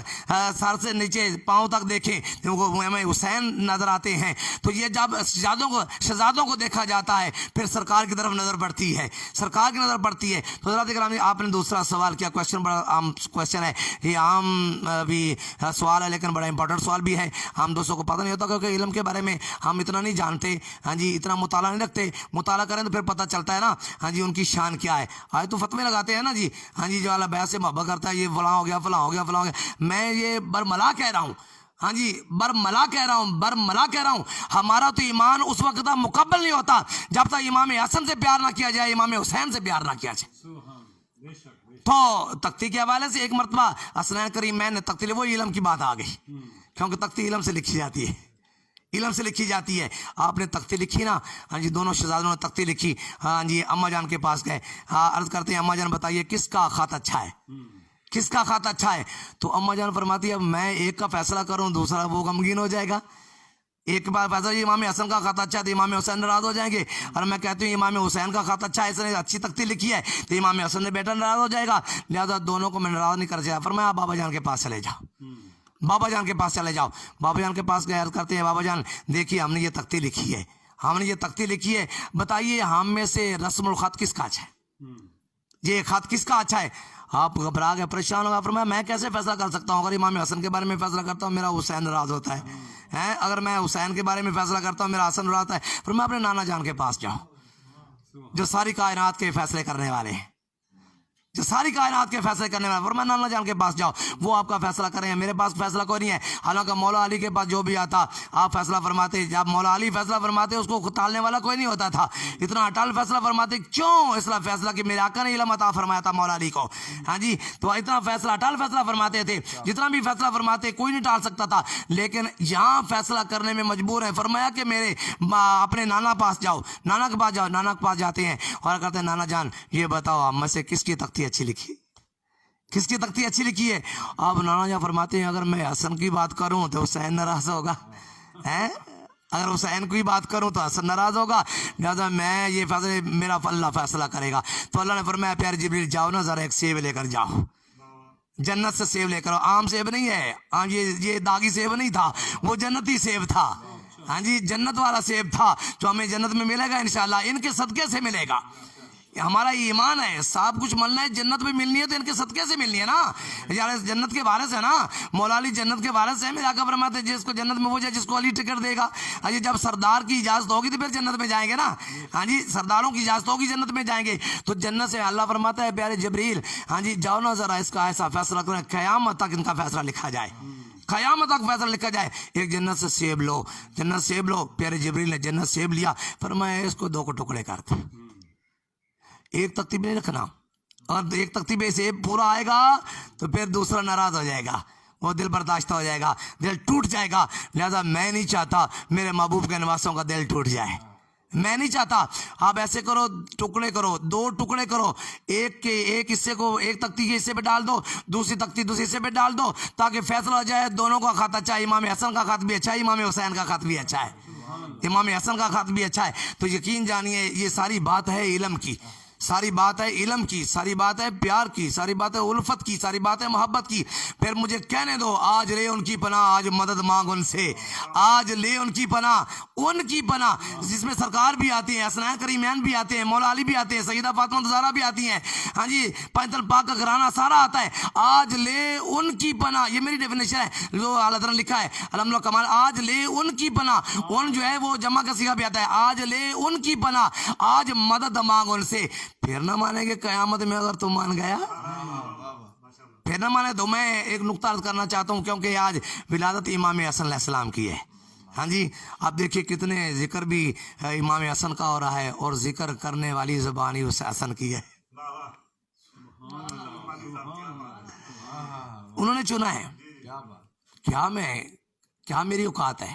سر سے نیچے پاؤں تک دیکھیں تو وہ امام حسین نظر آتے ہیں۔ تو یہ جب شہزادوں کو دیکھا جاتا ہے پھر سرکار کی طرف نظر پڑتی ہے، سرکار کی نظر پڑتی ہے۔ تو حضرات کرام آپ نے دوسرا سوال کیا، کویشچن بڑا عام کویشچن ہے، یہ عام بھی سوال ہے لیکن بڑا امپورٹنٹ سوال بھی ہے۔ ہم دوستوں کو پتہ نہیں ہوتا کیونکہ علم کے بارے میں ہم اتنا نہیں جانتے، ہاں جی، اتنا مطالعہ نہیں رکھتے، مطالعہ کریں تو پھر پتہ چلتا ہے نا، ہاں جی، ان کی شان کیا ہے۔ آج تو فتوے لگاتے ہیں نا جی، ہاں جی، جو اللہ بیعت سے محبت کرتا ہے یہ فلاں ہو گیا فلاں ہو گیا فلاں ہو گیا۔ میں یہ برملا کہہ رہا ہوں، ہاں جی، برملا کہہ رہا ہوں، ہمارا تو ایمان اس وقت تک مکمل نہیں ہوتا جب تک امام حسن سے پیار نہ کیا جائے، امام حسین سے پیار نہ کیا جائے۔ تو تختی کے حوالے سے ایک مرتبہ حسنین کریمین نے تختی لی، وہ علم کی بات آ گئی، کیونکہ تختی علم سے لکھی جاتی ہے، علم سے لکھی جاتی ہے۔ آپ نے تختی لکھی نا، ہاں جی، دونوں شہزادوں نے تختی لکھی، ہاں جی، اماں جان کے پاس گئے، ہاں عرض کرتے ہیں اماں جان بتائیے کس کا خط اچھا ہے، کس کا خط اچھا ہے؟ تو اماں جان فرماتی ہے اب میں ایک کا فیصلہ کروں دوسرا وہ غمگین ہو جائے گا، ایک بار فیصلہ یہ امام حسن کا خط اچھا ہے تو امام حسین ناراض ہو جائیں گے، اور میں کہتی ہوں امام حسین کا خط اچھا ہے، اس نے اچھی تختی لکھی ہے تو امام حسن نے بیٹا ناراض ہو جائے گا، لہٰذا دونوں کو میں ناراض نہیں کر سکتا۔ فرمایا بابا جان کے پاس چلے جاؤ، بابا جان کے پاس چلے جاؤ۔ بابا جان کے پاس گئے، عرض کرتے ہیں بابا جان دیکھیے ہم نے یہ تختی لکھی ہے، ہم نے یہ تختی لکھی ہے، بتائیے ہم میں سے رسم الخط کس کا اچھا ہے، یہ خط کس کا اچھا ہے؟ آپ گھبرا گئے، پریشان ہو گئے، فرمایا میں کیسے فیصلہ کر سکتا ہوں؟ اگر امام حسن کے بارے میں فیصلہ کرتا ہوں میرا حسین ناراض ہوتا ہے، اگر میں حسین کے بارے میں فیصلہ کرتا ہوں میرا حسن ناراض ہوتا ہے۔ فرمایا اپنے نانا جان کے پاس جاؤ جو ساری کائنات کے فیصلے کرنے والے ہیں، جو ساری کائنات کے فیصلے کرنے والے، فرمایا نانا جان کے پاس جاؤ وہ آپ کا فیصلہ کریں، میرے پاس فیصلہ کوئی نہیں ہے۔ حالانکہ مولا علی کے پاس جو بھی آتا آپ فیصلہ فرماتے، جب مولا علی فیصلہ فرماتے اس کو ٹالنے والا کوئی نہیں ہوتا تھا، اتنا اٹل فیصلہ فرماتے، کیوں اس لیے فیصلہ کہ میرے آقا نے علم عطا فرمایا تھا مولا علی کو، ہاں جی، تو اتنا فیصلہ اٹل فیصلہ فرماتے تھے، جتنا بھی فیصلہ فرماتے کوئی نہیں ٹال سکتا تھا، لیکن یہاں فیصلہ کرنے میں مجبور ہیں۔ فرمایا کہ میرے اپنے نانا پاس جاؤ، نانا کے پاس جاؤ، نانا کے پاس جاتے ہیں اور کہتے ہیں نانا جان یہ بتاؤ ہم میں سے کس کی تختی اچھی لکھی، کس کی تختی اچھی لکھی ہے؟ آپ نانا جان فرماتے ہیں اگر میں حسن کی بات کروں تو حسین ناراض ہوگا، اگر حسین کی بات کروں تو حسن ناراض ہوگا، لہٰذا میں یہ فیصلہ میرا اللہ فیصلہ کرے گا۔ تو اللہ نے فرمایا پیارے جبریل جاؤ نا ذرا ایک سیب لے کر جاؤ، جنت سے سیب لے کر، عام سیب نہیں ہے، یہ داغی سیب نہیں تھا، وہ جنتی سیب تھا، ہاں جی، جنت والا سیب تھا جو ہمیں جنت میں ملے گا انشاءاللہ، ان کے صدقے سے ملے گا۔ ہمارا ایمان ہے سب کچھ ملنا ہے، جنت میں ملنی ہے تو ان کے صدقے سے ملنی ہے نا، یار جنت کے وارث ہے نا، مولا علی جنت کے وارث ہے، میرے آقا فرماتے ہیں جس کو جنت میں وہ جائے جس کو علی ٹکٹ دے گا، ہاں جی، جب سردار کی اجازت ہوگی تو پھر جنت میں جائیں گے نا، ہاں جی، سرداروں کی اجازت ہوگی جنت میں جائیں گے، تو جنت سے اللہ فرماتا ہے پیارے جبریل ہاں جی جاؤ نا ذرا اس کا ایسا فیصلہ کریں قیامت تک ان کا فیصلہ لکھا جائے، قیامت تک فیصلہ لکھا جائے، ایک جنت سے سیب لو، جنت سیب لو، پیارے جبریل نے جنت سیب لیا، فرمایا اس کو دو کو ٹکڑے کر دے، ایک تختی میں نہیں رکھنا، اور ایک تختی میں سیب پورا آئے گا تو پھر دوسرا ناراض ہو جائے گا، وہ دل برداشتہ ہو جائے گا، دل ٹوٹ جائے گا، لہذا میں نہیں چاہتا میرے محبوب کے نواسوں کا دل ٹوٹ جائے، میں نہیں چاہتا۔ آپ ایسے کرو، ٹکڑے کرو، دو ٹکڑے کرو، ایک حصے کو ایک تختی کے حصے پہ ڈال دو، دوسری تختی دوسرے حصے پہ ڈال دو، تاکہ فیصلہ ہو جائے دونوں کا خط اچھا ہے، امام حسن کا خط بھی اچھا ہے، امام حسین کا خط بھی اچھا ہے، امام حسن کا خط بھی اچھا ہے۔ تو یقین جانیے یہ ساری بات ہے علم کی، ساری بات ہے علم کی، ساری بات ہے پیار کی، ساری بات ہے الفت کی، ساری بات ہے محبت کی۔ پھر مجھے کہنے دو آج لے ان کی پناہ، آج مدد مانگ ان سے، آج لے ان کی پناہ، ان کی پناہ جس میں سرکار بھی آتی ہیں، حسنین کریمین بھی آتے ہیں، مولا علی بھی آتے ہیں، سیدہ فاطمہ زہرا بھی آتی ہیں، ہاں جی، پنجتن پاک کا گھرانہ سارا آتا ہے، آج لے ان کی پناہ، یہ میری ڈیفینیشن ہے جو اعلیٰ حضرت نے لکھا ہے الحمدللہ کمال، آج لے ان کی پناہ، ان جو ہے وہ جمع کا صیغہ بھی آتا ہے، آج لے ان کی پناہ، آج مدد مانگ ان سے، پھر نہ مانیں گے قیامت میں اگر تم مان گیا، پھر نہ مانے تو میں ایک نقطہ عرض کرنا چاہتا ہوں کیونکہ آج ولادت امام حسن علیہ السلام کی ہے، ہاں جی، آپ دیکھیے کتنے ذکر بھی امام حسن کا ہو رہا ہے اور ذکر کرنے والی زبان ہی اس حسن کی ہے، انہوں نے چنا ہے، کیا میری اوقات ہے،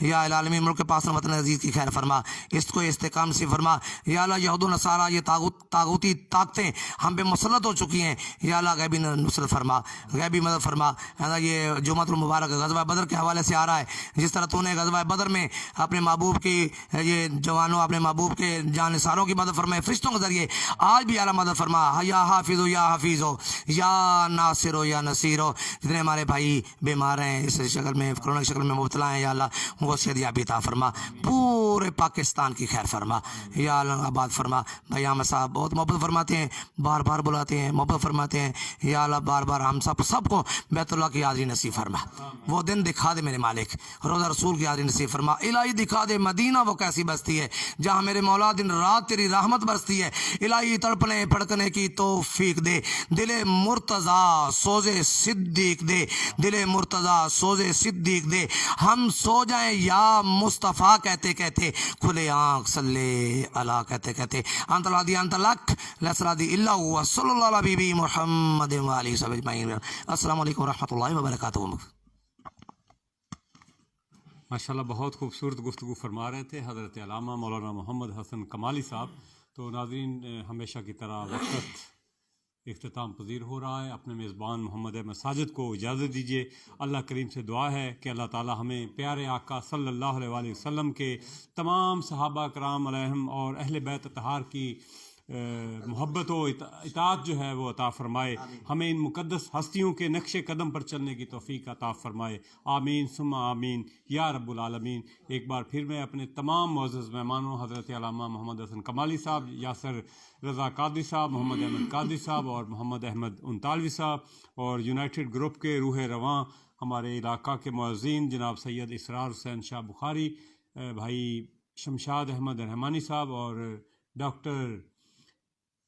یا العالمین ملک پاکستان وطن عزیز کی خیر فرما، اس کو استحکام نصیب فرما یا اللہ۔ یہود و نصارہ یہ طاغوتی طاقتیں ہم پہ مسلط ہو چکی ہیں یا اللہ، غیبی نصرت فرما، غیبی مدد فرما۔ یہ جمعۃ المبارک غزوہ بدر کے حوالے سے آ رہا ہے، جس طرح تو نے غزوہ بدر میں اپنے محبوب کی یہ جوانوں، اپنے محبوب کے جان نثاروں کی مدد فرمائے فرشتوں کے ذریعے، آج بھی اعلیٰ مدد فرما یا حافظ ہو یا حفیظ ہو یا ناصر ہو یا نصیر ہو۔ جتنے ہمارے بھائی بیمار ہیں اس شکل میں، کرونا کی شکل میں مبتلا ہیں یا اللہ، ان کو صحت یابی عطا فرما، پورے پاکستان کی خیر فرما یا اللہ، آباد فرما۔ بھائی احمد صاحب بہت محبت فرماتے ہیں، بار بار بلاتے ہیں، محبت فرماتے ہیں یا اللہ، بار بار ہم سب کو بیت اللہ کی حاضری نصیب فرما۔ وہ دن دکھا دے میرے مالک، روزہ رسول کی حاضری نصیب فرما۔ الہی دکھا دے مدینہ وہ کیسی بستی ہے جہاں میرے مولا دن رات تیری رحمت برستی ہے۔ الہی تڑپنے پھڑکنے کی توفیق دے، دل مرتضیٰ سوز صدیق دے، دل مرتضیٰ سوز صدیق دے۔ ہم سو جائیں یا مصطفیٰ کہتے کہتے، کھلے آنکھ صلی اللہ کہتے کہتے۔ انت الہدی انت لک لیس الہدی الا ہوا صلی اللہ علیہ حبیبی محمد و آلہ وصحبہ اجمعین۔ السلام علیکم ورحمۃ اللہ وبرکاتہ۔ ماشاءاللہ بہت خوبصورت گفتگو فرما رہے تھے حضرت علامہ مولانا محمد حسن کمالی صاحب۔ تو ناظرین، ہمیشہ کی طرح وقت اختتام پذیر ہو رہا ہے۔ اپنے میزبان محمد احمد ساجد کو اجازت دیجیے۔ اللہ کریم سے دعا ہے کہ اللہ تعالی ہمیں پیارے آقا صلی اللہ علیہ وآلہ وسلم کے تمام صحابہ کرام علیہم اور اہل بیت اطہار کی محبت و اطاعت جو ہے وہ عطا فرمائے، ہمیں ان مقدس ہستیوں کے نقش قدم پر چلنے کی توفیق عطا فرمائے، آمین ثم آمین یا رب العالمین۔ ایک بار پھر میں اپنے تمام معزز مہمانوں حضرت علامہ محمد حسن کمالی صاحب، یاسر رضا قادری صاحب، محمد احمد قادری صاحب اور محمد احمد انطالوی صاحب، اور یونائٹڈ گروپ کے روح رواں ہمارے علاقہ کے معززین جناب سید اسرار حسین شاہ بخاری، بھائی شمشاد احمد رحمانی صاحب اور ڈاکٹر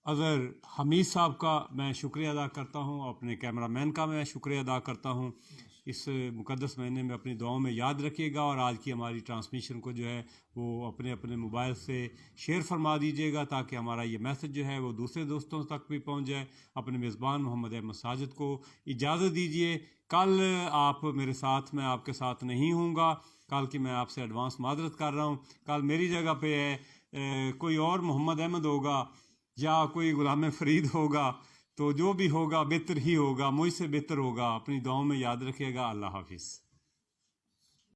اظہر حمید صاحب کا میں شکریہ ادا کرتا ہوں، اور اپنے کیمرہ مین کا میں شکریہ ادا کرتا ہوں۔ اس مقدس مہینے میں اپنی دعاؤں میں یاد رکھیے گا، اور آج کی ہماری ٹرانسمیشن کو جو ہے وہ اپنے اپنے موبائل سے شیئر فرما دیجیے گا تاکہ ہمارا یہ میسج جو ہے وہ دوسرے دوستوں تک بھی پہنچ جائے۔ اپنے میزبان محمد احمد ساجد کو اجازت دیجیے۔ کل آپ میرے ساتھ، میں آپ کے ساتھ نہیں ہوں گا کل کی، میں آپ سے ایڈوانس معذرت کر رہا ہوں۔ کل میری جگہ پہ ہے کوئی اور محمد احمد ہوگا یا کوئی غلام فرید ہوگا، تو جو بھی ہوگا بہتر ہی ہوگا، مجھ سے بہتر ہوگا۔ اپنی دعاؤں میں یاد رکھیے گا۔ اللہ حافظ۔